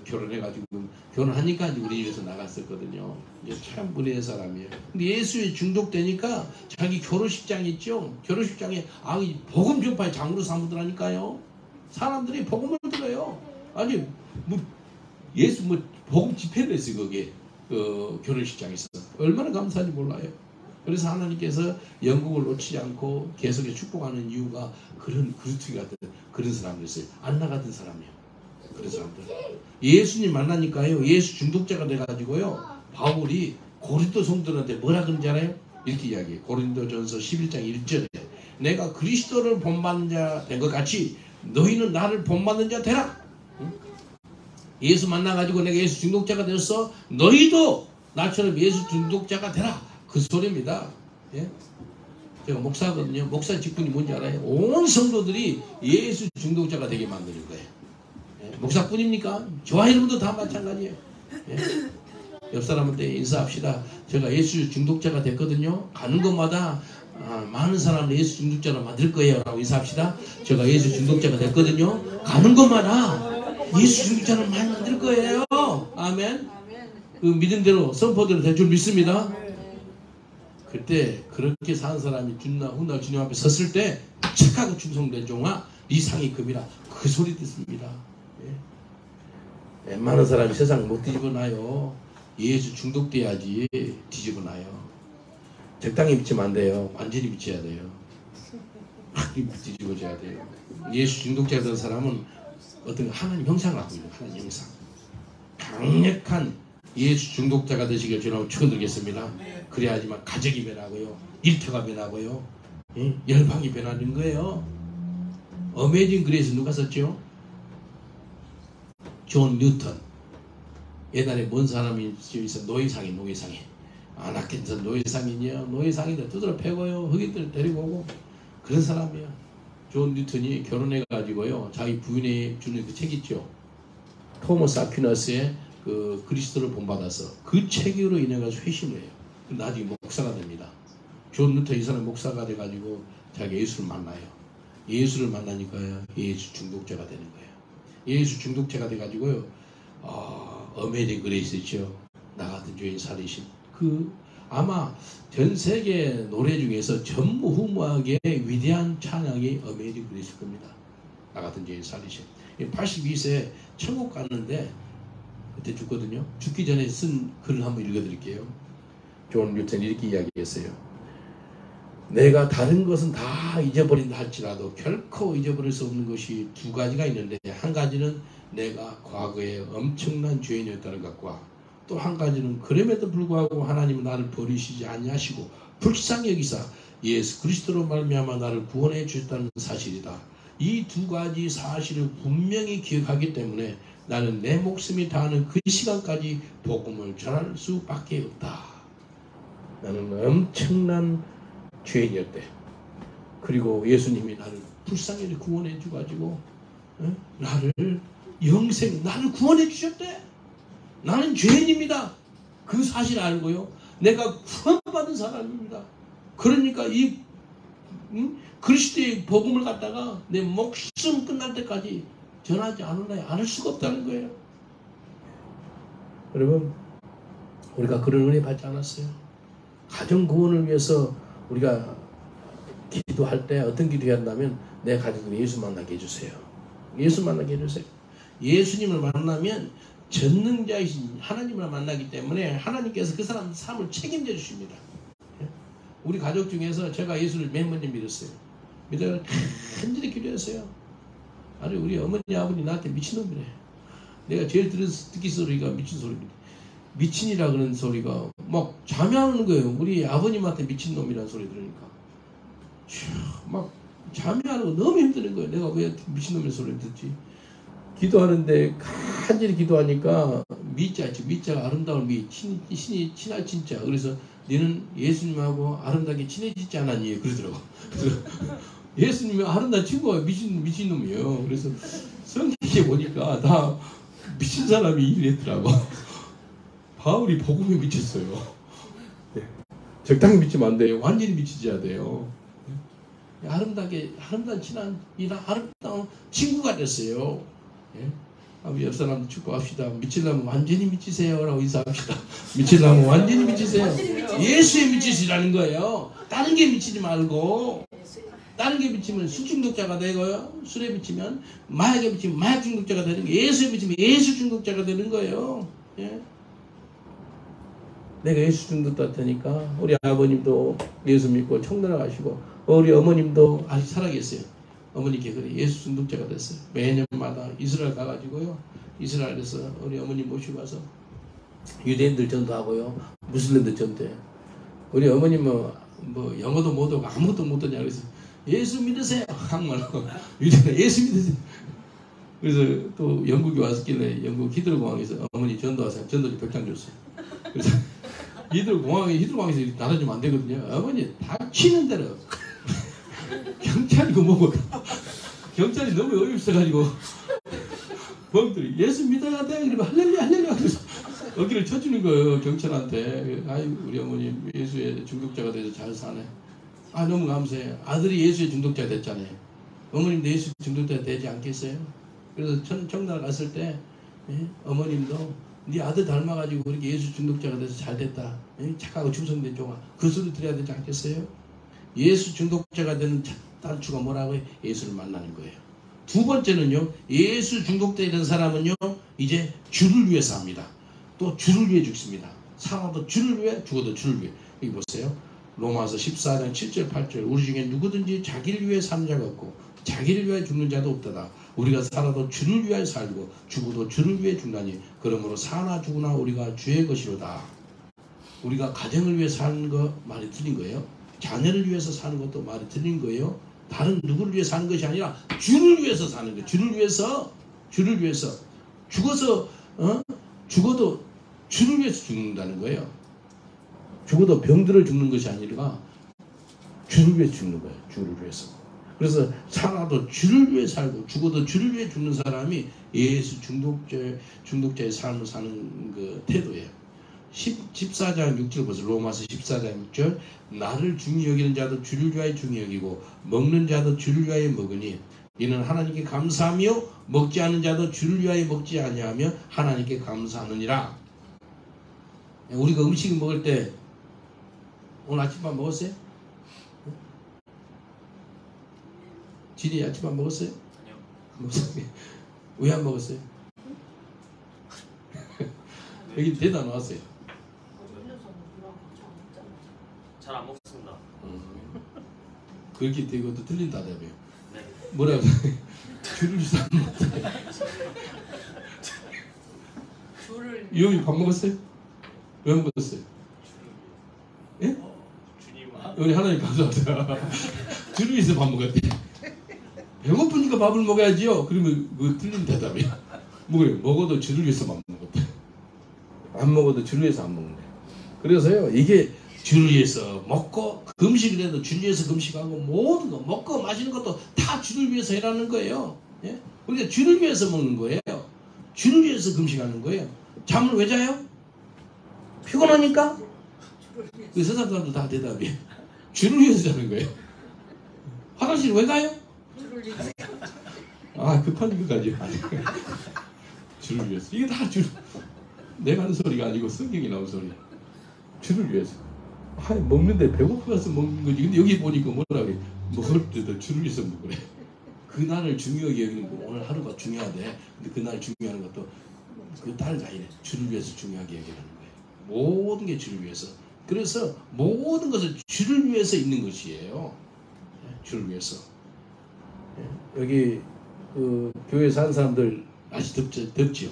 결혼해가지고 결혼하니까 이제 우리 집에서 나갔었거든요. 이제 참 은혜의 사람이에요. 근데 예수에 중독되니까 자기 결혼식장 있죠. 결혼식장에 복음 전파의 장으로 삼으더라니까요. 사람들이 복음을 들어요. 아니 예수 복음 집회를 했어요. 거기에 결혼식장에서 얼마나 감사한지 몰라요. 그래서 하나님께서 영국을 놓치지 않고 계속해 축복하는 이유가 그런 그루트기 같은 그런 사람들 있어요. 안나 같은 사람이에요. 그런 사람들. 예수님 만나니까요. 예수 중독자가 돼가지고요. 바울이 고린도 성도들한테 뭐라 그런지 알아요? 이렇게 이야기해요. 고린도전서 11장 1절에 내가 그리스도를 본받는 자 된 것 같이 너희는 나를 본받는 자 되라. 응? 예수 만나가지고 내가 예수 중독자가 되었어. 너희도 나처럼 예수 중독자가 되라. 그 소리입니다. 예? 제가 목사거든요. 목사 직분이 뭔지 알아요? 온 성도들이 예수 중독자가 되게 만드는 거예요. 예? 목사뿐입니까? 저와 여러분도 다 마찬가지예요. 예? 옆 사람한테 인사합시다. 제가 예수 중독자가 됐거든요. 가는 곳마다 많은 사람을 예수 중독자로 만들 거예요. 라고 인사합시다. 제가 예수 중독자가 됐거든요. 가는 곳마다 예수 중독자를 많이 만들 거예요. 아멘. 그 믿음대로 선포대로 될 줄 믿습니다. 그때 그렇게 사는 사람이 훗날 주님 앞에 섰을 때 착하고 충성된 종아 네 상이 금이라 그 소리 듣습니다. 예. 웬만한 사람이 세상 못 뒤집어놔요. 예수 중독돼야지 뒤집어놔요. 적당히 믿지면 안 돼요. 완전히 믿어야 돼요. 뒤집어져야 돼요. 예수 중독자 된 사람은 어떤 하나님 형상을 갖고 있는 하나님 형상. 강력한 예수 중독자가 되시길 주님으로 축원드리겠습니다. 그래야지만 가정이 변하고요. 일터가 변하고요. 열방이 변하는 거예요. 어메이징 그레이스 누가 썼죠? 존 뉴턴. 옛날에 뭔 사람이 있어? 노예상이. 아나켄슨 노예상이냐? 노예상이들 두드러 패고요. 흑인들 데리고 오고. 그런 사람이야. 존 뉴턴이 결혼해가지고요. 자기 부인이 주는 그 책 있죠. 토머스 아퀴나스의 그 그리스도를 본받아서 그 책으로 인해서 회심을 해요. 나중에 목사가 됩니다. 존 뉴턴 이 사람 목사가 돼가지고 자기 예수를 만나요. 예수를 만나니까요. 예수 중독자가 되는 거예요. 예수 중독자가 돼가지고요. 어메이징 그레이스 있죠. 나 같은 죄인 살리신 아마 전 세계 노래 중에서 전무후무하게 위대한 찬양이 어메이징 그레이스일 겁니다. 나 같은 죄인 살리신. 82세 천국 갔는데 그때 죽거든요. 죽기 전에 쓴 글을 한번 읽어드릴게요. 존 뉴턴이 이렇게 이야기했어요. 내가 다른 것은 다 잊어버린다 할지라도 결코 잊어버릴 수 없는 것이 두 가지가 있는데, 한 가지는 내가 과거에 엄청난 죄인이었다는 것과 또 한 가지는 그럼에도 불구하고 하나님은 나를 버리시지 아니하시고 불쌍히 여기사 예수 그리스도로 말미암아 나를 구원해 주셨다는 사실이다. 이 두 가지 사실을 분명히 기억하기 때문에 나는 내 목숨이 다하는 그 시간까지 복음을 전할 수밖에 없다. 나는 엄청난 죄인이었대. 그리고 예수님이 나를 불쌍히 구원해 주가지고 나를 나를 구원해 주셨대. 나는 죄인입니다. 그 사실을 알고요. 내가 구원받은 사람입니다. 그러니까 이 그리스도의 복음을 갖다가 내 목숨 끝날 때까지 전하지 않을 수가 없다는 거예요. 여러분, 우리가 그런 은혜 받지 않았어요? 가정 구원을 위해서 우리가 기도할 때 어떤 기도해야 한다면 내 가족들이 예수 만나게 해주세요. 예수 만나게 해주세요. 예수님을 만나면 전능자이신 하나님을 만나기 때문에 하나님께서 그 사람 삶을 책임져 주십니다. 우리 가족 중에서 제가 예수를 맨 먼저 믿었어요. 믿어서 간절히 기도했어요. 아니 우리 어머니 아버지 나한테 미친놈이래. 내가 제일 듣기 소리가 미친 소리입니다. 미친이라 그런 소리가 막 자매하는 거예요. 우리 아버님한테 미친놈이라는 소리 들으니까 막 자매하는 거 너무 힘드는 거예요. 내가 왜 미친놈의 소리를 듣지? 기도하는데 간절히 기도하니까 미자가 아름다운 신이 친할 진짜. 그래서 너는 예수님하고 아름답게 친해지지 않았니? 그러더라고. 예수님이 아름다운 친구가 미친놈이에요. 그래서 성경에 보니까 다 미친 사람이 이랬더라고. 바울이 복음에 미쳤어요. 적당히 믿지면 안 돼요. 완전히 미치셔야 돼요. 아름다운 아름다운 친구가 됐어요. 옆 사람 축복합시다. 미치려면 완전히 미치세요 라고 인사합시다. 미치려면 완전히 미치세요. 예수에 미치시라는 거예요. 다른 게 미치지 말고. 다른 게 미치면 술 중독자가 되고요. 술에 미치면 마약에 미치면 마약 중독자가 되는 거예요. 예수에 미치면 예수 중독자가 되는 거예요. 내가 예수 중독자 되니까 우리 아버님도 예수 믿고 청나라 가시고 우리 어머님도 아직 살아계세요. 어머니께 그래 예수 중독자가 됐어요. 매년마다 이스라엘 가가지고요. 이스라엘에서 우리 어머니 모시고 가서 유대인들 전도하고요. 무슬림들 전도해요. 우리 어머님은 뭐 영어도 못하고 아무것도 못하냐 그래서 예수 믿으세요. 한국말로 유대인 예수 믿으세요. 그래서 또 영국에 왔길래 영국 히드로공항에서 어머니 전도하세요. 전도지 100장 줬어요. 그래서 히드로공항에서 나눠주면 안 되거든요. 어머니 닥치는 대로 경찰이고 뭐고 경찰이 너무 어이없어가지고 멍들이 예수 믿어야 돼. 그러면 할렐루야 그래서 어깨를 쳐주는 거예요. 경찰한테. 아이 우리 어머니 예수의 중독자가 돼서 잘 사네. 아 너무 감사해요. 아들이 예수의 중독자가 됐잖아요. 어머님도 예수 중독자가 되지 않겠어요? 그래서 청나라 갔을 때 어머님도 네 아들 닮아가지고 그렇게 예수 중독자가 돼서 잘 됐다. 착하고 충성된 종아. 그 소리 들어야 되지 않겠어요? 예수 중독자가 되는 단추가 뭐라고 해요? 예수를 만나는 거예요. 두 번째는요, 예수 중독되어 있는 사람은요, 이제 주를 위해서 합니다. 또 주를 위해 죽습니다. 살아도 주를 위해, 죽어도 주를 위해. 여기 보세요. 로마서 14장 7절 8절. 우리 중에 누구든지 자기를 위해 사는 자가 없고 자기를 위해 죽는 자도 없다다. 우리가 살아도 주를 위하여 살고 죽어도 주를 위해 죽나니 그러므로 사나 죽으나 우리가 주의 것이로다. 우리가 가정을 위해 사는 거 말이 틀린 거예요. 자녀를 위해서 사는 것도 말이 틀린 거예요. 다른 누구를 위해 사는 것이 아니라 주를 위해서 사는 거예요. 주를 위해서 죽어도 주를 위해서 죽는다는 거예요. 죽어도 병들어 죽는 것이 아니라 주를 위해 죽는 거예요. 주를 위해서. 그래서 살아도 주를 위해 살고 죽어도 주를 위해 죽는 사람이 예수 중독자의 삶을 사는 그 태도예요. 14장 6절 보세요. 로마서 14장 6절. 나를 중히 여기는 자도 주를 위하여 중히 여기고 먹는 자도 주를 위하여 먹으니 이는 하나님께 감사하며 먹지 않는 자도 주를 위하여 먹지 아니하며 하나님께 감사하느니라. 우리가 음식을 먹을 때 오늘 아침밥 먹었어요? 진이 아침밥 먹었어요? 아니요. 먹었어요. 왜 안 먹었어요? 여기 대답 나왔어요. 잘 안 먹습니다. 그렇게 되고도 틀린다며요. 네. 뭐라고? 줄을 위해서 안 먹었어요. 여기 밥 먹었어요? 왜 안 먹었어요? 예? 주님. 우리 하나님 감사합니다. 줄을 위해서 밥 먹었대. 배고프니까 밥을 먹어야지요. 그러면 그 틀린 대답이야. 뭐예요? 먹어도 주를 위해서 밥 먹었대. 안 먹어도 주를 위해서 안 먹는데. 그래서요, 이게 주를 위해서 먹고 금식을 해도 주를 위해서 금식하고 모든 거 먹고 마시는 것도 다 주를 위해서 해라는 거예요. 예? 그러니까 주를 위해서 먹는 거예요. 주를 위해서 금식하는 거예요. 잠을 왜 자요? 피곤하니까? 그 세상 사람도 다 대답이에요. 주를 위해서 자는 거예요. 화장실 왜 가요? 아, 급한 것까지 주를 위해서. 이게 다 내가 하는 소리가 아니고 성경이 나온 소리야. 주를 위해서. 아, 먹는데 배고파서 먹는 거지. 근데 여기 보니까 뭐라고 해? 먹을 때도 주를 위해서 먹으래. 그날을 중요하게 여기는 거. 오늘 하루가 중요하대. 근데 그날 중요한 것도 그 따라다니네. 주를 위해서 중요하게 여기는 거예요. 모든 게 주를 위해서. 그래서 모든 것을 주를 위해서 있는 것이에요. 주를 위해서. 여기 그 교회 사는 사람들 아직 덥지요?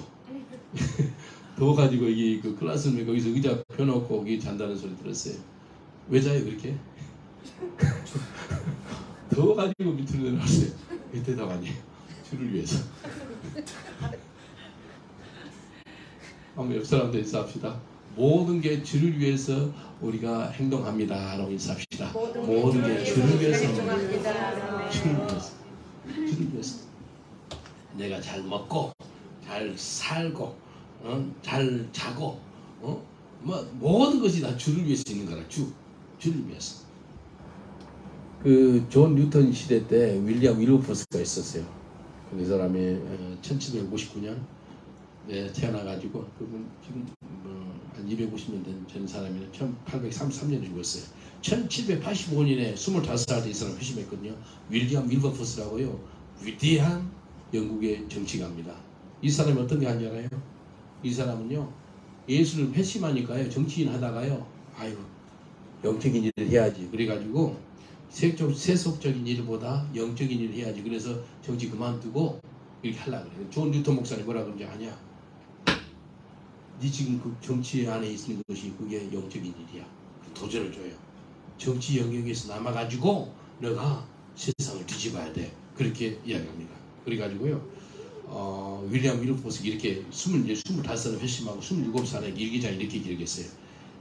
더워가지고 이게 그 클래스룸에 거기서 의자 펴놓고 거기 잔다는 소리 들었어요. 왜 자요 그렇게? 더워가지고 밑으로 내려왔어요. 그 대답 아니에요. 주를 위해서. 한번 옆 사람들 인사합시다. 모든 게 주를 위해서 우리가 행동합니다. 라고 인사합시다. 모든 게 주를 위해서 행동합니다. 주를 위해서. 주를 위해서. 내가 잘 먹고 잘 살고 잘 자고 모든 것이 다 주를 위해서 있는 거라. 주를 위해서. 그 존 뉴턴 시대 때 윌리엄 윌버포스가 있었어요. 그 사람이 1759년 태어나가지고 그분 지금 한 250년 된 사람이는 1833년에 죽었어요. 1785년에 25살 때 이 사람 회심했거든요. 윌리엄 윌버포스라고요. 위대한 영국의 정치가입니다. 이 사람이 어떤 게 하는지 알아요? 이 사람은요, 예수를 회심하니까요, 정치인 하다가요, 아유, 영적인 일을 해야지. 그래가지고 세속적인 일보다 영적인 일을 해야지. 그래서 정치 그만두고 이렇게 하려고 그래요. 존 뉴턴 목사님 뭐라 그런지 아냐? 네 지금 그 정치 안에 있는 것이 그게 영적인 일이야. 도전을 줘요. 정치 영역에서 남아가지고 너가 세상을 뒤집어야 돼. 그렇게 이야기합니다. 그래가지고요. 윌리엄 윌버포스 이렇게 25살에 회심하고 27살에 일기장에 이렇게 기록했어요.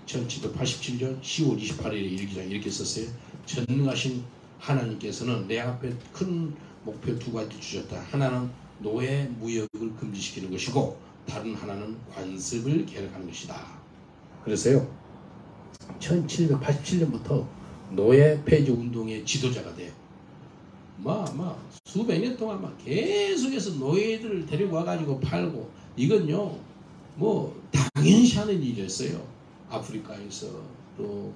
1787년 10월 28일에 일기장에 이렇게 썼어요. 전능하신 하나님께서는 내 앞에 큰 목표 두 가지 주셨다. 하나는 노예 무역을 금지시키는 것이고 다른 하나는 관습을 개혁하는 것이다. 그래서요. 1787년부터 노예 폐지 운동의 지도자가 돼요. 수백 년 동안 계속해서 노예들을 데리고 와가지고 팔고, 이건요, 당연시 하는 일이었어요. 아프리카에서 또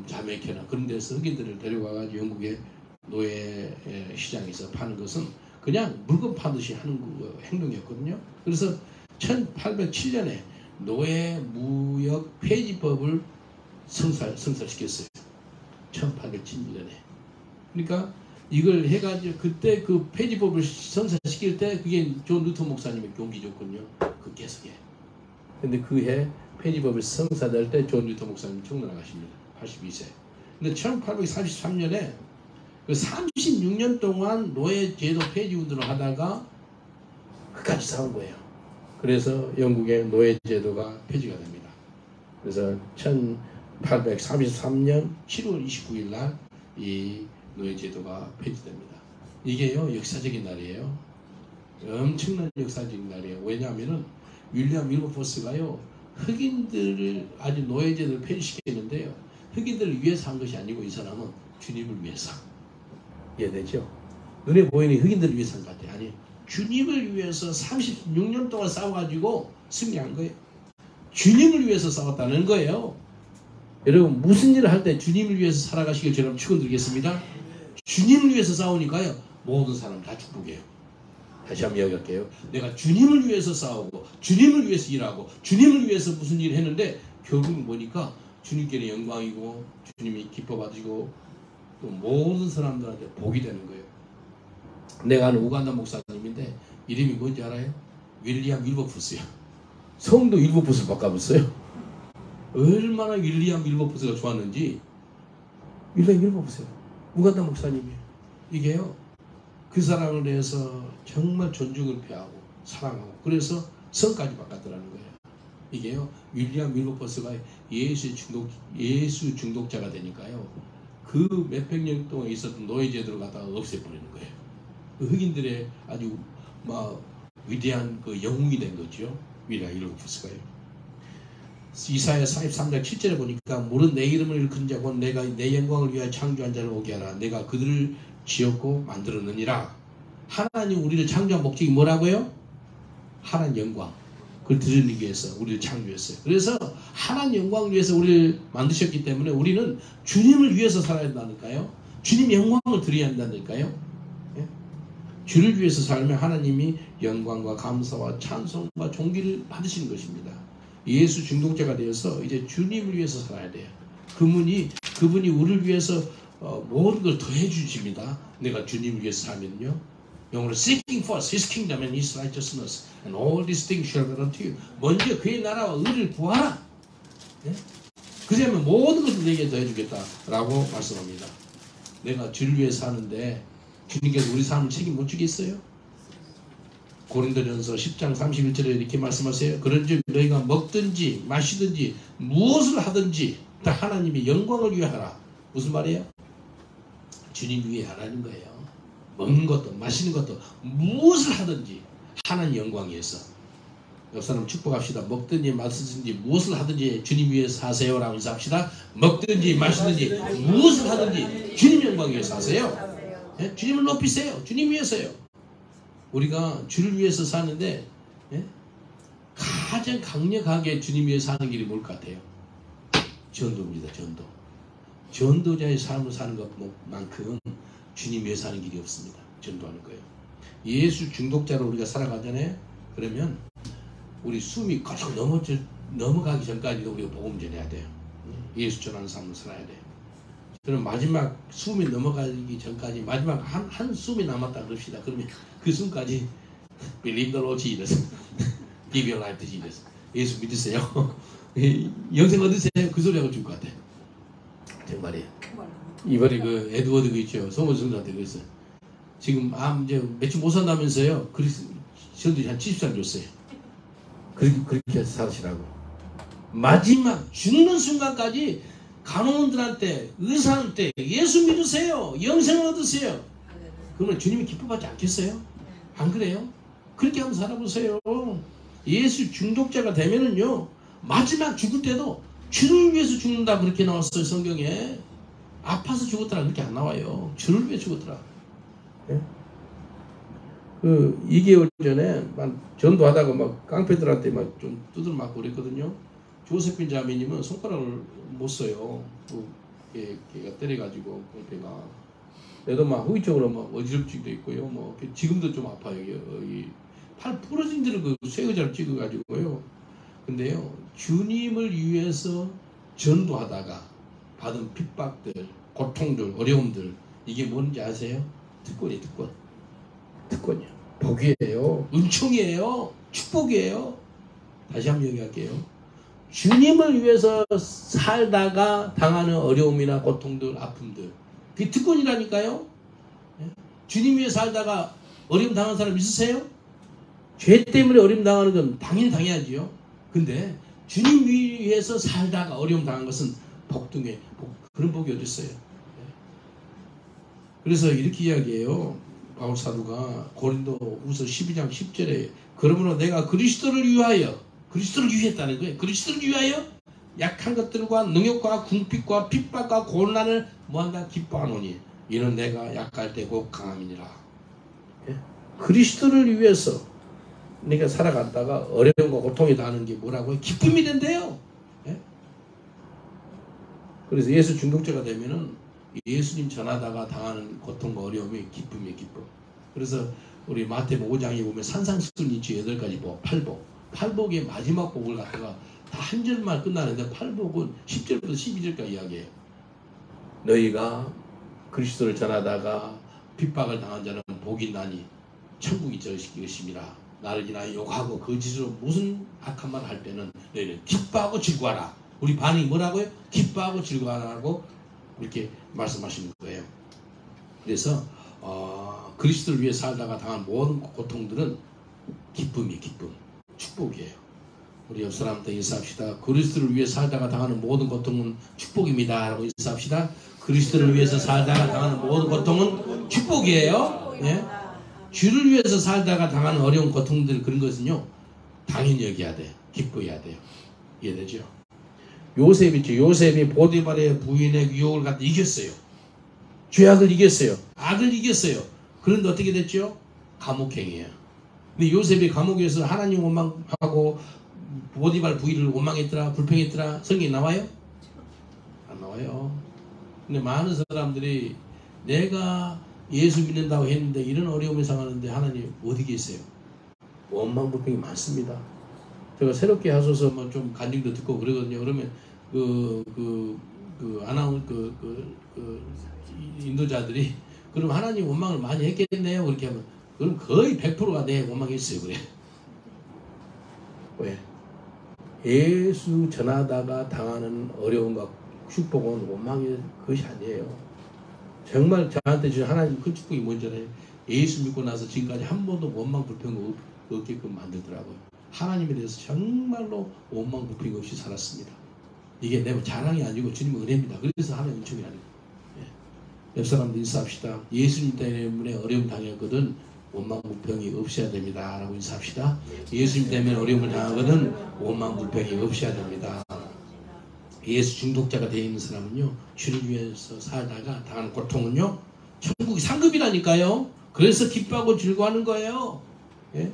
자메이카나 그런 데서 흑인들을 데리고 와가지고 영국의 노예 시장에서 파는 것은 그냥 물건 파듯이 하는 행동이었거든요. 그래서 1807년에 노예무역 폐지법을 성사시켰어요. 1807년에. 그러니까 이걸 해가지고 그때 그 폐지법을 성사시킬 때 그게 존 루터 목사님의 용기줬거든요. 그 계속해. 근데 그 해 폐지법을 성사될 때 존 루터 목사님 청년하십니다. 82세. 근데 1843년에 그 36년 동안 노예제도 폐지 운동을 하다가 끝까지 싸운 거예요. 그래서 영국의 노예제도가 폐지가 됩니다. 그래서 1833년 7월 29일 날 이 노예제도가 폐지됩니다. 이게요 역사적인 날이에요. 엄청난 역사적인 날이에요. 왜냐하면은 윌리엄 윌버포스가요 흑인들을 아주 노예제도를 폐지시켰는데요. 흑인들을 위해서 한 것이 아니고 이 사람은 주님을 위해서. 이해되죠? 눈에 보이는 흑인들을 위해서 한 것 같아요. 아니 주님을 위해서 36년 동안 싸워가지고 승리한 거예요. 주님을 위해서 싸웠다는 거예요. 여러분 무슨 일을 할 때 주님을 위해서 살아가시길 저는 축원드리겠습니다. 주님을 위해서 싸우니까요 모든 사람 다 축복해요. 다시 한번 이야기할게요. 내가 주님을 위해서 싸우고 주님을 위해서 일하고 주님을 위해서 무슨 일을 했는데 결국은 보니까 주님께는 영광이고 주님이 기뻐 받으시고 또 모든 사람들한테 복이 되는 거예요. 내가 아는 우간다 목사님인데 이름이 뭔지 알아요? 윌리엄 윌버포스요. 성도 윌버포스를 바꿔봤어요. 얼마나 윌리엄 윌버포스가 좋았는지. 윌리엄 윌버포스요. 우간다 목사님이에요. 이게요 그 사람을 위해서 정말 존중을 표하고 사랑하고 그래서 성까지 바꿨더라는 거예요. 이게요 윌리엄 윌버포스가 예수 중독자가 되니까요 그 몇백 년 동안 있었던 노예제도를 갖다가 없애버리는 거예요. 그 흑인들의 아주 위대한 그 영웅이 된 거죠. 윌리엄 윌버포스가요. 이사야 43장 7절에 보니까 물은 내 이름을 일컫는 자고 내가 내 영광을 위하여 창조한 자를 오게 하라. 내가 그들을 지었고 만들었느니라. 하나님 우리를 창조한 목적이 뭐라고요? 하나님 영광. 그걸 드리기 위해서 우리를 창조했어요. 그래서 하나님 영광을 위해서 우리를 만드셨기 때문에 우리는 주님을 위해서 살아야 한다니까요. 주님 영광을 드려야 한다니까요. 예? 주를 위해서 살면 하나님이 영광과 감사와 찬송과 존귀를 받으시는 것입니다. 예수 중독자가 되어서 이제 주님을 위해서 살아야 돼요. 그분이 우리를 위해서 모든 걸 더해 주십니다. 내가 주님을 위해서 살면요. 영어로 seeking first His kingdom and His righteousness and all these things shall be added unto you. 먼저 그의 나라와 의를 구하라. 예? 그러면 모든 것을 내게 더해 주겠다라고 말씀합니다. 내가 주를 위해서 사는데 주님께서 우리 삶을 책임 못 지겠어요? 고린도전서 10장 31절에 이렇게 말씀하세요. 그런즉 너희가 먹든지 마시든지 무엇을 하든지 다 하나님의 영광을 위해 하라. 무슨 말이에요? 주님 위해 하라는 거예요. 먹는 것도 마시는 것도 무엇을 하든지 하나님 영광 위해서. 옆 사람 축복합시다. 먹든지 마시든지 무엇을 하든지 주님 위해서 하세요라고 인사합시다. 먹든지 마시든지 무엇을 하든지 주님 영광 위해서 하세요. 예? 주님을 높이세요. 주님 위해서요. 우리가 주를 위해서 사는데 예? 가장 강력하게 주님 위해서 사는 길이 뭘 것 같아요? 전도입니다. 전도. 전도자의 삶을 사는 것만큼 주님 위해서 사는 길이 없습니다. 전도하는 거예요. 예수 중독자로 우리가 살아가잖아요. 그러면 우리 숨이 거쳐 넘어가기 전까지도 우리가 복음 전해야 돼요. 예수 전하는 삶을 살아야 돼요. 그럼 마지막 숨이 넘어가기 전까지 마지막 한 숨이 남았다 그럽시다. 그러면 그 숨까지 Believe the Lord Jesus, Give your life to Jesus. 예수 믿으세요. 영생 얻으세요. 그 소리 하고 죽을 것 같아. 정말이에요. 이번에 그 에드워드 그 있죠. 소문 성사한테 그랬어요. 지금 이제 며칠 못 산다면서요. 그래서 전들이 한 70살 줬어요. 그렇게 살으시라고. 마지막 죽는 순간까지 간호원들한테 의사한테 예수 믿으세요. 영생을 얻으세요. 그러면 주님이 기뻐받지 않겠어요? 안 그래요? 그렇게 한번 살아보세요. 예수 중독자가 되면은요 마지막 죽을 때도 주를 위해서 죽는다 그렇게 나왔어요. 성경에. 아파서 죽었더라 그렇게 안 나와요. 주를 위해 죽었더라. 예? 그 2개월 전에 막 전도하다가 막 깡패들한테 막 좀 두들맞고 그랬거든요. 조세핀 자매님은 손가락을 못 써요. 걔가 때려가지고 깡패가. 내도 막 후유증으로 막 어지럽지도 있고요. 뭐 지금도 좀 아파요. 이팔 부러진 데를 그 쇠의자를 찍어가지고요. 근데요, 주님을 위해서 전도하다가 받은 핍박들, 고통들, 어려움들, 이게 뭔지 아세요? 특권이에요, 특권. 특권이요. 복이에요. 은총이에요. 축복이에요. 다시 한번 얘기할게요. 주님을 위해서 살다가 당하는 어려움이나 고통들, 아픔들, 그게 특권이라니까요. 주님 위해 살다가 어려움 당한 사람 있으세요? 죄 때문에 어려움 당하는 건 당연히 당해야지요. 근데 주님 위해서 살다가 어려움 당한 것은 복 중에 복, 그런 복이 어디 있어요? 그래서 이렇게 이야기해요. 바울 사도가 고린도후서 12장 10절에 그러므로 내가 그리스도를 위하여, 그리스도를 위했다는 거예요. 그리스도를 위하여 약한 것들과 능욕과 궁핍과 핍박과 고난을 뭐한다? 기뻐하노니 이는 내가 약할 때 곧 강함이니라. 그리스도를 위해서 내가 살아갔다가 어려움과 고통이 닿는 게 뭐라고요? 기쁨이 된대요. 그래서 예수 중독자가 되면은 예수님 전하다가 당하는 고통과 어려움이 기쁨이에요, 기쁨. 그래서 우리 마태복음 5장에 보면 산상수훈이지 8가지 복, 팔복의 마지막 복을 갖다가 다 한 절만 끝나는데 팔복은 10절부터 12절까지 이야기해요. 너희가 그리스도를 전하다가 핍박을 당한 자는 복이 나니 천국이 저희시기 것입니다. 나를 인하여 욕하고 거짓으로 무슨 악한 말을 할 때는 너희는 기뻐하고 즐거워하라. 우리 반응이 뭐라고요? 기뻐하고 즐거워하라고 이렇게 말씀하시는 거예요. 그래서 그리스도를 위해 살다가 당한 모든 고통들은 기쁨이에요. 기쁨, 축복이에요. 우리 옆 사람한테 인사합시다. 그리스도를 위해 살다가 당하는 모든 고통은 축복입니다 라고 인사합시다. 그리스도를 위해서 살다가 당하는 모든 고통은 축복이에요. 예? 주를 위해서 살다가 당하는 어려운 고통들, 그런 것은요 당연히 여겨야 돼요. 기뻐해야 돼요. 이해되죠? 요셉이 보디발의 부인의 유혹을 갖다 이겼어요. 죄악을 이겼어요. 악을 이겼어요. 그런데 어떻게 됐죠? 감옥행이에요. 근데 요셉이 감옥에서 하나님 원망하고 보디발 부인을 원망했더라, 불평했더라, 성경에 나와요? 안 나와요. 근데 많은 사람들이 내가 예수 믿는다고 했는데 이런 어려움을 상하는데 하나님 어디 계세요? 원망 불평이 많습니다. 제가 새롭게 하소서 뭐 좀 간증도 듣고 그러거든요. 그러면 인도자들이 그럼 하나님 원망을 많이 했겠네요. 그렇게 하면 그럼 거의 100%가 내 원망했어요. 그래. 왜? 예수 전하다가 당하는 어려움과 축복은 원망의 것이 아니에요. 정말 저한테 주신 하나님 큰 축복이 뭔지 알아요? 예수 믿고 나서 지금까지 한 번도 원망 불평 없게끔 만들더라고요. 하나님에 대해서 정말로 원망 불평 없이 살았습니다. 이게 내 자랑이 아니고 주님의 은혜입니다. 그래서 하나님 은총이라는 거예요. 옆 사람들 인사합시다. 예수님 때문에 어려움 당했거든 원망 불평이 없어야 됩니다 라고 인사합시다. 예수님 때문에 어려움을 당하거든 원망 불평이 없어야 됩니다. 예수 중독자가 되어 있는 사람은요 주를 위해서 살다가 당하는 고통은요 천국이 상급이라니까요. 그래서 기뻐하고 즐거워하는 거예요. 예?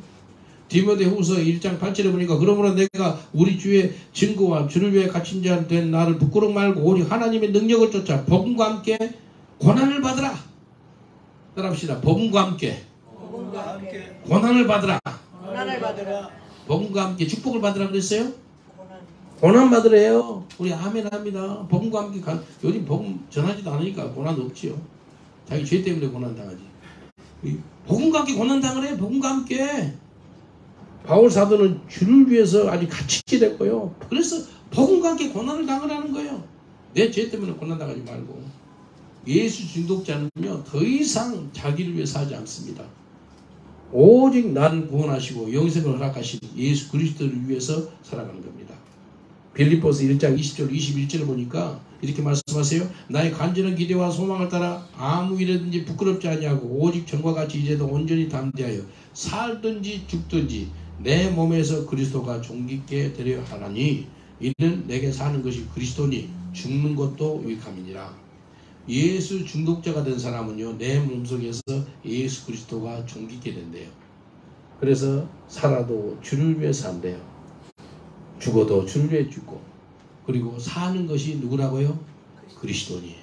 디모데후서 1장 8절에 보니까 그러므로 내가 우리 주의 증거와 주를 위해 갇힌 자 된 나를 부끄러워 말고 오직 하나님의 능력을 쫓아 복음과 함께 고난을 받으라. 따라합시다. 복음과 함께 고난을 받으라. 복음과 함께 축복을 받으라 그랬어요? 고난 받으래요. 우리 아멘 합니다. 복음과 함께 요즘 복음 전하지도 않으니까 고난 없지요. 자기 죄 때문에 고난 당하지. 복음과 함께 고난 당하래요. 복음과 함께. 바울 사도는 주를 위해서 아주 갇히게 됐고요. 그래서 복음과 함께 고난을 당하라는 거예요. 내 죄 때문에 고난 당하지 말고. 예수 중독자는요 더 이상 자기를 위해 살지 않습니다. 오직 나를 구원하시고 영생을 허락하신 예수 그리스도를 위해서 살아가는 겁니다. 빌립보서 1장 20절 21절을 보니까 이렇게 말씀하세요. 나의 간절한 기대와 소망을 따라 아무 일이든지 부끄럽지 아니하고 오직 전과 같이 이제도 온전히 담대하여 살든지 죽든지 내 몸에서 그리스도가 존귀케 되려 하나니 이는 내게 사는 것이 그리스도니 죽는 것도 유익함이니라. 예수 중독자가 된 사람은요 내 몸속에서 예수 그리스도가 존귀케 된대요. 그래서 살아도 주를 위해 산대요. 죽어도 주를 위해 죽고 그리고 사는 것이 누구라고요? 그리스도니.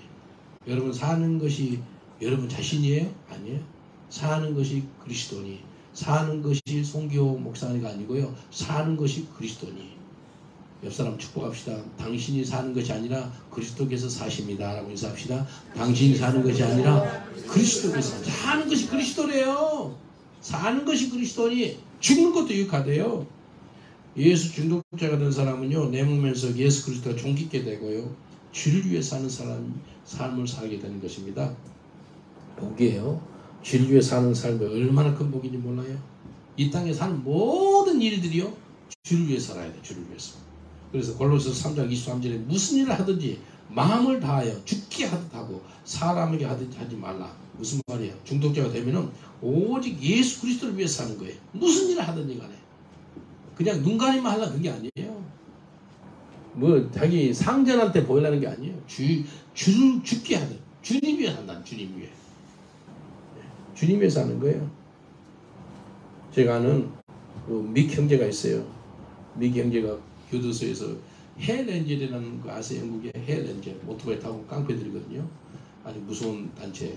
여러분 사는 것이 여러분 자신이에요? 아니에요. 사는 것이 그리스도니, 사는 것이 송기호 목사가 아니고요. 사는 것이 그리스도니. 옆 사람 축복합시다. 당신이 사는 것이 아니라 그리스도께서 사십니다. 라고 인사합시다. 당신이 사는 것이 아니라 그리스도께서 사는 것이 그리스도래요. 사는 것이 그리스도니 죽는 것도 유익하대요. 예수 중독자가 된 사람은요, 내 몸에서 예수 그리스도가 종깃게 되고요, 주를 위해 사는 삶을 살게 되는 것입니다. 복이에요. 주를 위해 사는 삶이 얼마나 큰 복인지 몰라요. 이 땅에 사는 모든 일들이요, 주를 위해 살아야 돼. 주를 위해서. 그래서 골로새서 3장 23절에 무슨 일을 하든지 마음을 다하여 죽게 하듯 하고 사람에게 하듯 하지 말라. 무슨 말이에요? 중독자가 되면은 오직 예수 그리스도를 위해 사는 거예요. 무슨 일을 하든지 간에. 그냥 눈 가리만 하려는 그게 아니에요. 뭐 자기 상전한테 보이려는 게 아니에요. 주를 죽게 하듯. 주님 위해 산다. 주님 위해. 주님 위해 사는 거예요. 제가 아는 믹 형제가 있어요. 믹 형제가 교도소에서 헬엔젤이라는 거 아세요? 영국의 헬엔젤 오토바이 타고 깡패들이거든요. 아주 무서운 단체예요.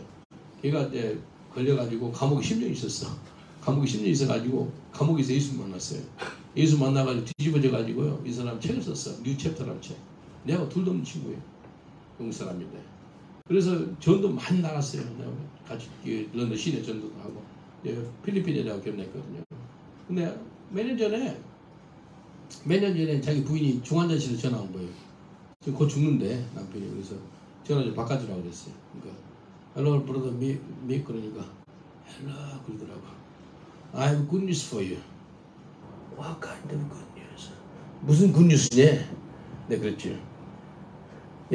걔가 이제 걸려가지고 감옥에 10년 있었어. 감옥에 10년 있어가지고 감옥에서 예수 만났어요. 예수 만나가지고 뒤집어져가지고요, 이 사람 책을 썼어. 뉴 챕터라는 책. 내가 둘도 없는 친구예요. 영국 사람인데. 그래서 전도 많이 나갔어요. 내가 같이 런던 시내 전도도 하고 필리핀에다가 결혼했거든요. 근데 몇 년 전에 자기 부인이 중환자실에 전화 온 거예요. 지금 곧 죽는데 남편이. 그래서 전화 좀 바꿔주라고 그랬어요. 그러니까 hello brother me 그러니까 hello 그러더라고. I have good news for you. What kind of good news? 무슨 good news냐? 네, 그랬죠.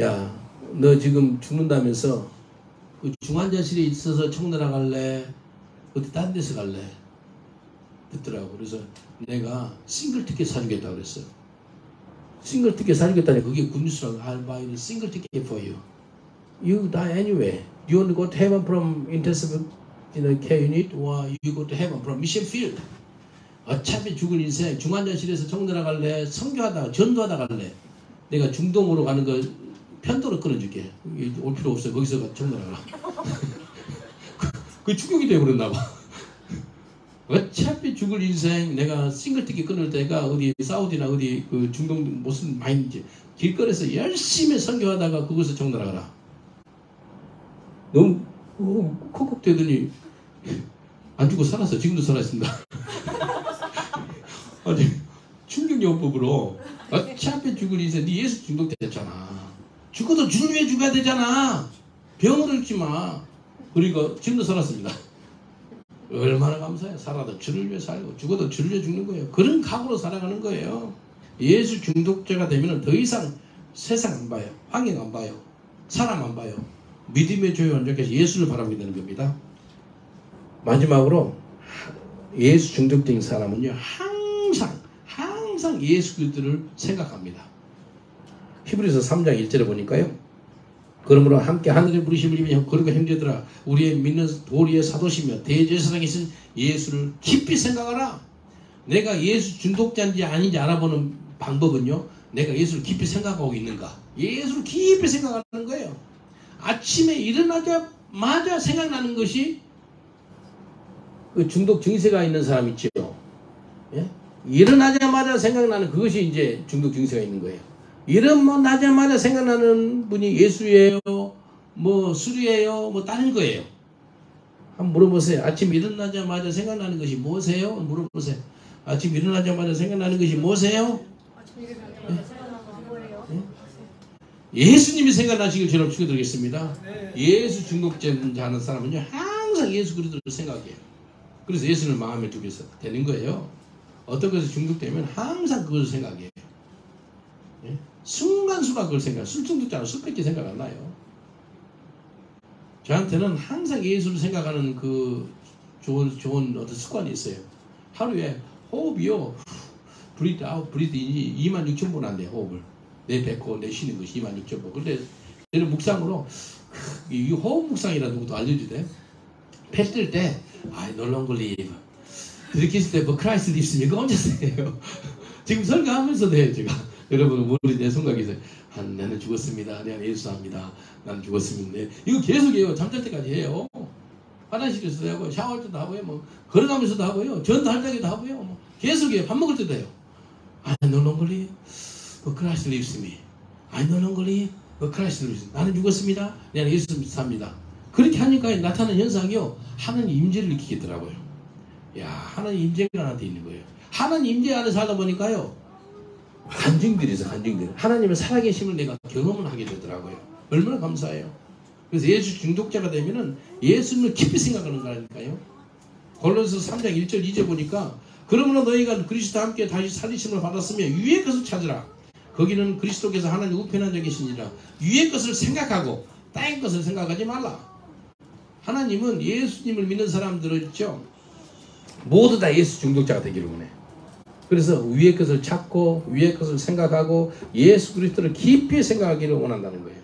야, 너 지금 죽는다면서 그 중환자실에 있어서 청나라 갈래? 어디 딴 데서 갈래? 듣더라고. 그래서 내가 싱글 티켓 사주겠다고 그랬어요. 싱글 티켓 사주겠다니 그게 굿뉴스라고. I'll buy a single ticket for you. You die anyway. You want to go to heaven from intensive care unit or you go to heaven from mission field. 어차피 죽을 인생 중환자실에서 청나라 갈래? 선교하다가 전도하다 갈래? 내가 중동으로 가는 거 편도로 끊어줄게. 올 필요 없어요. 거기서 청나라 가라. 그 충격이 되어버렸나 봐. 어차피 죽을 인생 내가 싱글 티켓 끊을 때가 어디 사우디나 어디 그 중동 무슨 마인지 길거리에서 열심히 선교하다가 그것을 청나라 가라. 너무 콕콕대더니 안 죽고 살았어. 지금도 살아있습니다. 아니 충격요법으로 어차피 죽을 인생 네 예수 중독됐잖아. 죽어도 주를 위해 죽어야 되잖아. 병으로 죽지 마. 그러니까 지금도 살았습니다. 얼마나 감사해요. 살아도 주를 위해 살고 죽어도 주를 위해 죽는 거예요. 그런 각오로 살아가는 거예요. 예수 중독자가 되면 더 이상 세상 안 봐요. 환경 안 봐요. 사람 안 봐요. 믿음의 조유 원자께서 예수를 바라보게 되는 겁니다. 마지막으로 예수 중독된 사람은요, 항상 예수 그리스도를 생각합니다. 히브리서 3장 1절에 보니까요, 그러므로 함께 하늘의 부르심을 입은 거룩한 형제들아, 우리의 믿는 도리의 사도시며 대제사장이신 예수를 깊이 생각하라. 내가 예수 중독자인지 아닌지 알아보는 방법은요, 내가 예수를 깊이 생각하고 있는가. 예수를 깊이 생각하는 거예요. 아침에 일어나자마자 생각나는 것이 그 중독 증세가 있는 사람 있죠. 예? 일어나자마자 생각나는 그것이 이제 중독 증세가 있는 거예요. 일어나자마자 생각나는 분이 예수예요, 뭐 술이에요, 뭐 다른 거예요. 한번 물어보세요. 아침 일어나자마자 생각나는 것이 뭐세요? 물어보세요. 아침 일어나자마자 생각나는 것이 뭐세요? 아침 일어나자마자 생각나는 것이 뭐예요? 예수님이 생각나시길 저를 축원드리겠습니다. 예수 중독자 하는 사람은요, 항상 예수 그리스도를 생각해요. 그래서 예수를 마음에 두게 되는 거예요. 어떤 것에 중독되면 항상 그것을 생각해요. 예? 순간순간 그걸 생각해요. 술 중독자는 술밖에 생각 안 나요. 저한테는 항상 예수를 생각하는 그 좋은 어떤 습관이 있어요. 하루에 호흡이요, breathe out, breathe in이 26,000번 안 돼요. 호흡을 내 뱉고 내 쉬는 것이 26,000번. 근데 저는 묵상으로 이 호흡 묵상이라 누구도 알려주대. 뱉을 때 I no longer live. 들이켰을 때 But Christ lives. 이거 언제 써요? 지금 설교하면서 돼요. 제가 여러분 우리 내 생각이 있어요. 나는 죽었습니다. 내가 예수합니다. 나는 죽었습니다. 이거 계속해요. 잠잘 때까지 해요. 화장실에서도 하고요. 샤워할 때도 하고요. 뭐 걸어가면서도 하고요. 전도할 때도 하고요. 뭐 계속해요. 밥 먹을 때도 해요. I no longer live, but Christ lives in me. I no longer live, but Christ lives in me. 나는 죽었습니다. 내가 예수 삽니다. 그렇게 하니까 나타나는 현상이요. 하나님 임재를 느끼겠더라고요. 야, 하나님 임재가 나한테 있는 거예요. 하나님 임재 안에 살다 보니까요. 간증들이 있어, 간증들. 하나님의 살아계심을 내가 경험을 하게 되더라고요. 얼마나 감사해요. 그래서 예수 중독자가 되면은 예수님을 깊이 생각하는 거라니까요. 골로새 3장 1절 2절 보니까 그러므로 너희가 그리스도와 함께 다시 살리심을 받았으며 위의 것을 찾으라. 거기는 그리스도께서 하나님 우편에 앉아 계시니라. 위의 것을 생각하고 땅의 것을 생각하지 말라. 하나님은 예수님을 믿는 사람들을 있죠. 모두 다 예수 중독자가 되기를 원해. 그래서 위의 것을 찾고 위의 것을 생각하고 예수 그리스도를 깊이 생각하기를 원한다는 거예요.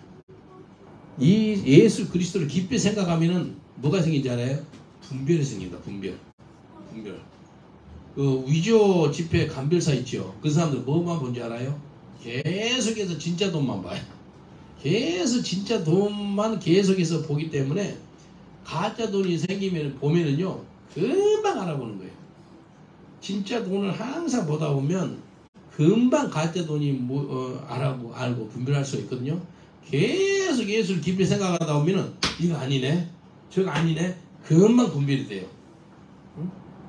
이 예수 그리스도를 깊이 생각하면은 뭐가 생긴지 알아요? 분별이 생깁니다. 분별. 그 위조 지폐 감별사 있죠. 그 사람들 뭐만 본지 알아요? 계속해서 진짜 돈만 봐요. 계속 진짜 돈만 계속해서 보기 때문에 가짜 돈이 생기면 보면은요 금방 알아보는 거예요. 진짜 돈을 항상 보다 보면 금방 가짜 돈이 알고 분별할 수 있거든요. 계속 예수를 깊이 생각하다 보면은 이거 아니네, 저거 아니네, 금방 분별이 돼요.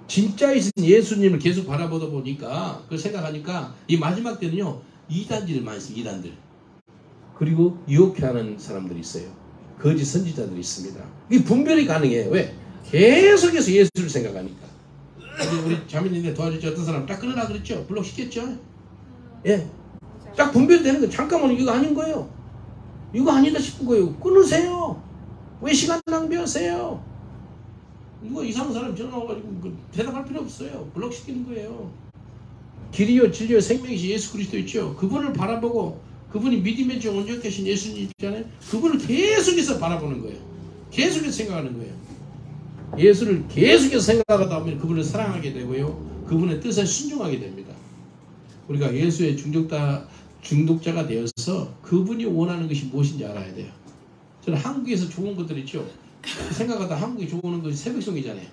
진짜이신 예수님을 계속 바라보다 보니까 그걸 생각하니까 이 마지막 때는요 이단들이 많이 있어요. 이단들. 그리고 유혹하는 사람들이 있어요. 거짓 선지자들이 있습니다. 이 분별이 가능해요. 왜? 계속해서 예수를 생각하니까. 우리 자매님들 도와주죠. 어떤 사람 딱 끊으라 그랬죠. 블록 시켰죠. 예, 딱 분별이 되는 거예요. 잠깐만 이거 아닌 거예요. 이거 아니다 싶은 거예요. 끊으세요. 왜 시간 낭비하세요? 이거 이상한 사람 전화 와가지고 대답할 필요 없어요. 블록 시키는 거예요. 길이요 진리요 생명이신 예수 그리스도 있죠. 그분을 바라보고 그분이 믿음의 주 온전하신 예수님 있잖아요. 그분을 계속해서 바라보는 거예요. 계속해서 생각하는 거예요. 예수를 계속해서 생각하다 보면 그분을 사랑하게 되고요. 그분의 뜻에 순종하게 됩니다. 우리가 예수의 중독자가 되어서 그분이 원하는 것이 무엇인지 알아야 돼요. 저는 한국에서 좋은 것들 있죠. 생각하다 한국이 좋은 것이 새벽송이잖아요.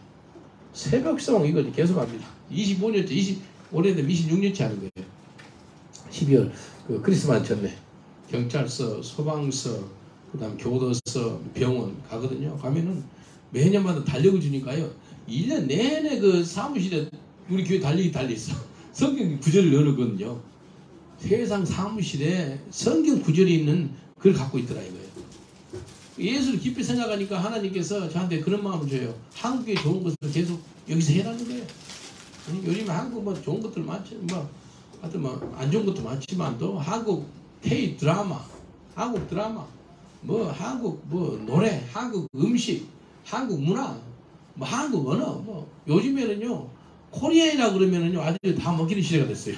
새벽송 이거 계속합니다. 25년째, 올해는 26년째 하는 거예요. 12월 그 크리스마스 전에 경찰서, 소방서, 그다음 교도소, 병원 가거든요. 가면은 매년마다 달력을 주니까요. 1년 내내 그 사무실에 우리 교회 달력이 달려있어. 성경 구절을 넣어놓거든요. 세상 사무실에 성경 구절이 있는 걸 갖고 있더라 이거예요. 예수를 깊이 생각하니까 하나님께서 저한테 그런 마음을 줘요. 한국에 좋은 것을 계속 여기서 해라는 거예요. 요즘 한국 뭐 좋은 것들 많죠. 뭐 하여튼 뭐 안 좋은 것도 많지만도 한국 K 드라마, 한국 드라마, 뭐 한국 뭐 노래, 한국 음식, 한국 문화, 뭐 한국 언어, 뭐 요즘에는요 코리안이라 그러면은요 아주 다 먹히는 시대가 됐어요.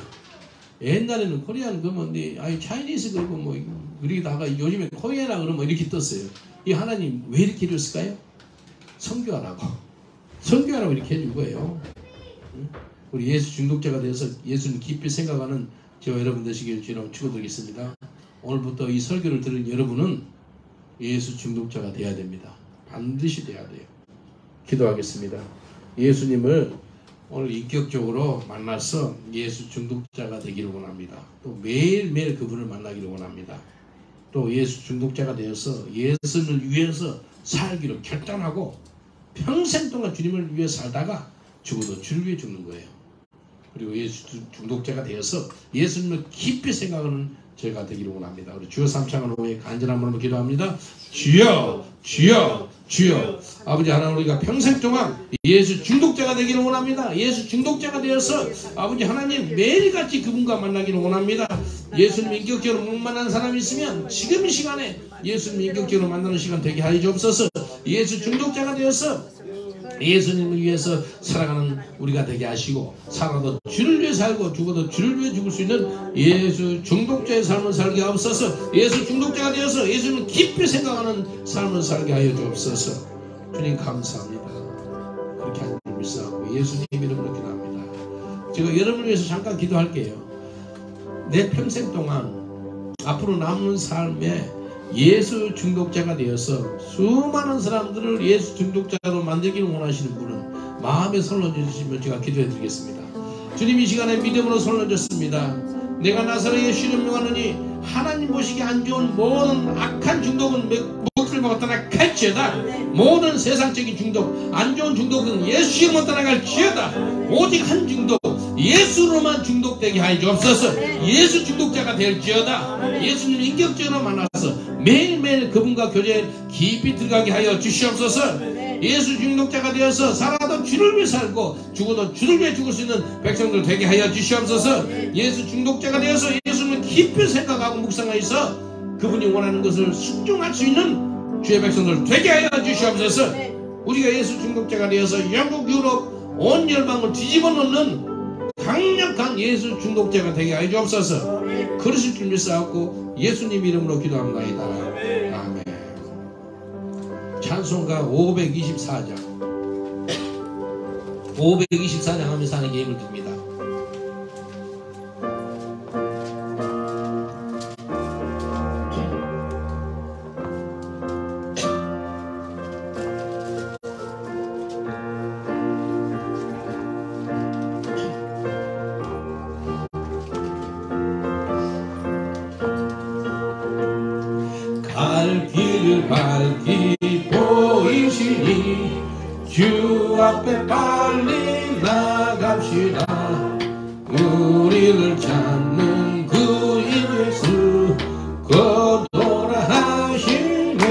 옛날에는 코리안 그러면 아니 차이니스 그러고 뭐 그러다가 요즘에 코리안이라 그러면 이렇게 떴어요. 이 하나님 왜 이렇게 해줬을까요? 선교하라고 이렇게 해준 거예요. 우리 예수 중독자가 되어서 예수를 깊이 생각하는 저와 여러분 되시길 주님으로 축원드리겠습니다. 오늘부터 이 설교를 들은 여러분은 예수 중독자가 되어야 됩니다. 반드시 돼야 돼요. 기도하겠습니다. 예수님을 오늘 인격적으로 만나서 예수 중독자가 되기를 원합니다. 또 매일매일 그분을 만나기를 원합니다. 또 예수 중독자가 되어서 예수를 위해서 살기로 결단하고 평생 동안 주님을 위해 살다가 죽어도 주를 위해 죽는 거예요. 그리고 예수 중독자가 되어서 예수님을 깊이 생각하는 저희가 되기를 원합니다. 우리 주여 삼창을 후에 간절한 마음으로 기도합니다. 주여, 주여, 주여. 아버지 하나님 우리가 평생 동안 예수 중독자가 되기를 원합니다. 예수 중독자가 되어서 아버지 하나님 매일같이 그분과 만나기를 원합니다. 예수님 인격적으로 못 만난 사람이 있으면 지금 이 시간에 예수님 인격적으로 만나는 시간 되게 하여 주옵소서. 예수 중독자가 되어서 예수님을 위해서 살아가는 우리가 되게 하시고 살아도 주를 위해 살고 죽어도 주를 위해 죽을 수 있는 예수 중독자의 삶을 살게 하옵소서. 예수 중독자가 되어서 예수님을 깊이 생각하는 삶을 살게 하여 주옵소서. 주님 감사합니다. 그렇게 하는 줄 믿사오고 예수님 이름으로 기도합니다. 제가 여러분을 위해서 잠깐 기도할게요. 내 평생 동안 앞으로 남은 삶에 예수 중독자가 되어서 수많은 사람들을 예수 중독자로 만들기를 원하시는 분은 마음에 손을 주시면 제가 기도해 드리겠습니다. 주님, 이 시간에 믿음으로 손을 줬습니다. 내가 나사렛 예수를 명하노니 하나님 보시기에 안 좋은 모든 악한 중독은 목을 먹어 떠나갈지어다. 모든 세상적인 중독, 안 좋은 중독은 예수 이름으로 떠나갈지어다. 오직 한 중독, 예수로만 중독되게 하여 주옵소서. 예수 중독자가 될지어다. 예수님 인격적으로 만나서 매일매일 그분과 교제에 깊이 들어가게 하여 주시옵소서. 예수 중독자가 되어서 살아도 주를 위해 살고 죽어도 주를 위해 죽을 수 있는 백성들 되게 하여 주시옵소서. 예수 중독자가 되어서 예수님을 깊이 생각하고 묵상하여서 그분이 원하는 것을 순종할 수 있는 주의 백성들 되게 하여 주시옵소서. 우리가 예수 중독자가 되어서 영국, 유럽, 온 열방을 뒤집어 놓는 강력한 예수 중독자가 되게 하여 주옵소서. 그러실 줄 믿사옵고 예수님 이름으로 기도합니다. 아멘. 찬송가 524장 524장 하면서 하는 예임을 듭니다. 갈 길을 밝히 보이시니 주 앞에 빨리 나갑시다. 우리를 찾는 그인 예수 거둬라 하시네.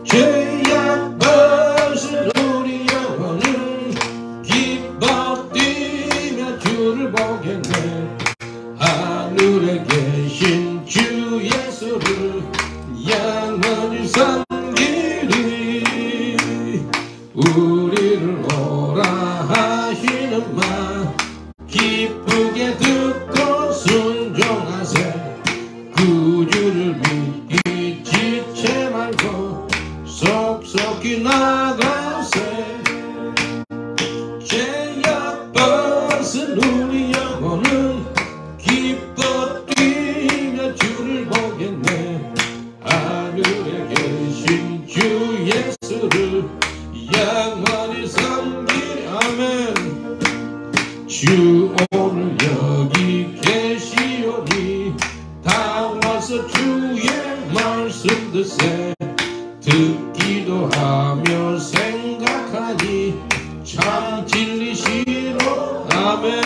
죄악 벗은 우리 영혼은 기뻐 뛰며 주를 보겠네. 하늘에 계신 주 예수를 영원히 섬기리. 우리를 오라 하시는 말 기쁘게 듣고 순종하세. 구주를 믿기 지체 말고 속속히 나가세. 죄악 벗은 우리 영혼은 기뻐 뛰며 주를 보겠네. 하늘에 계신 주 예수를 영원히 섬기리. 아멘. 주 오늘 여기 계시오니 다 와서 주의 말씀 듣세. 듣기도 하며 생각하니 참 진리시로. 아멘.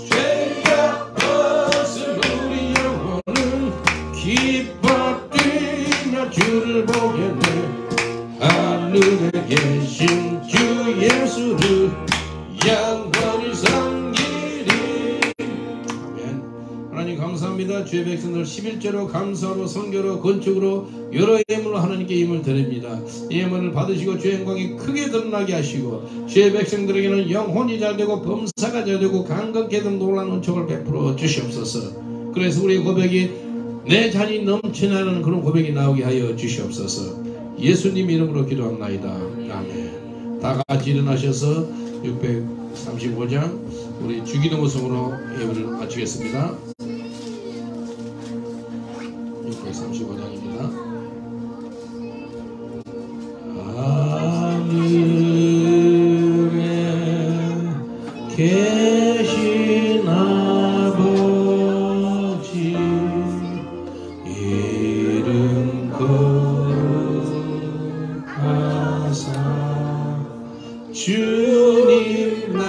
죄악 벗은 우리 영혼은 기뻐 뛰며 주를 보겠네. 하늘에 계신 주 예수를 영원히 섬기리. 아멘. 하나님 감사합니다. 주의 백성들 11조로 감사로 선교로 건축으로 여러 예물로 하나님께 힘을 드립니다. 예물을 받으시고 주의 영광이 크게 드러나게 하시고 주의 백성들에게는 영혼이 잘되고 범사가 잘되고 강건케 된 놀라운 은총을 베풀어 주시옵소서. 그래서 우리의 고백이 내 잔이 넘치나는 그런 고백이 나오게 하여 주시옵소서. 예수님 이름으로 기도합나이다. 아멘. 다 같이 일어나셔서 635장 우리 주기도 모습으로 예배를 마치겠습니다. 635장입니다. 하늘에 계신 아버지 이름 거룩하사 주님 나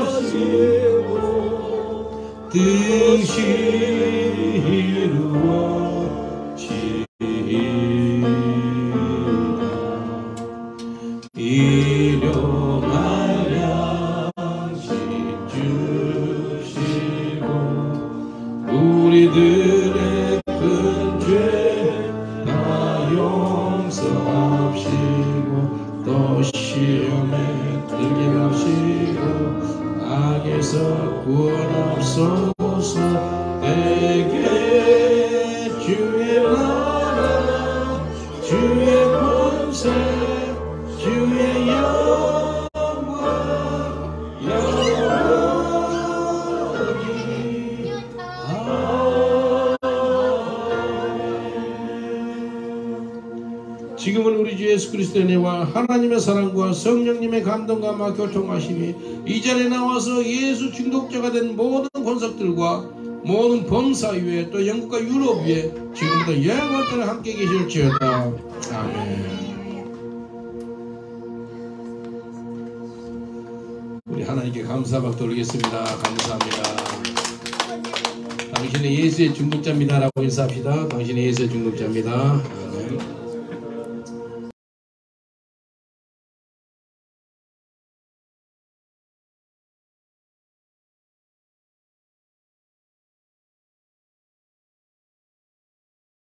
임하시고 뜻이 이루어지리라. 일용할 양식 주시고 우리들의 큰 죄 다 용서하시고 또 시험에 들게 하시고 악에서 구원하옵소서. 내게 주의 나라 주의 권세 주의 영광 우리 주 예수 그리스도의 은혜와 하나님의 사랑과 성령님의 감동과 교통하심이 이 자리에 나와서 예수 중독자가 된 모든 권석들과 모든 범사 위에 또 영국과 유럽 위에 지금부터 영원토록 함께 계실지어다. 아멘. 우리 하나님께 감사박 돌리겠습니다. 감사합니다. 당신은 예수의 중독자입니다라고 인사합시다. 당신은 예수의 중독자입니다.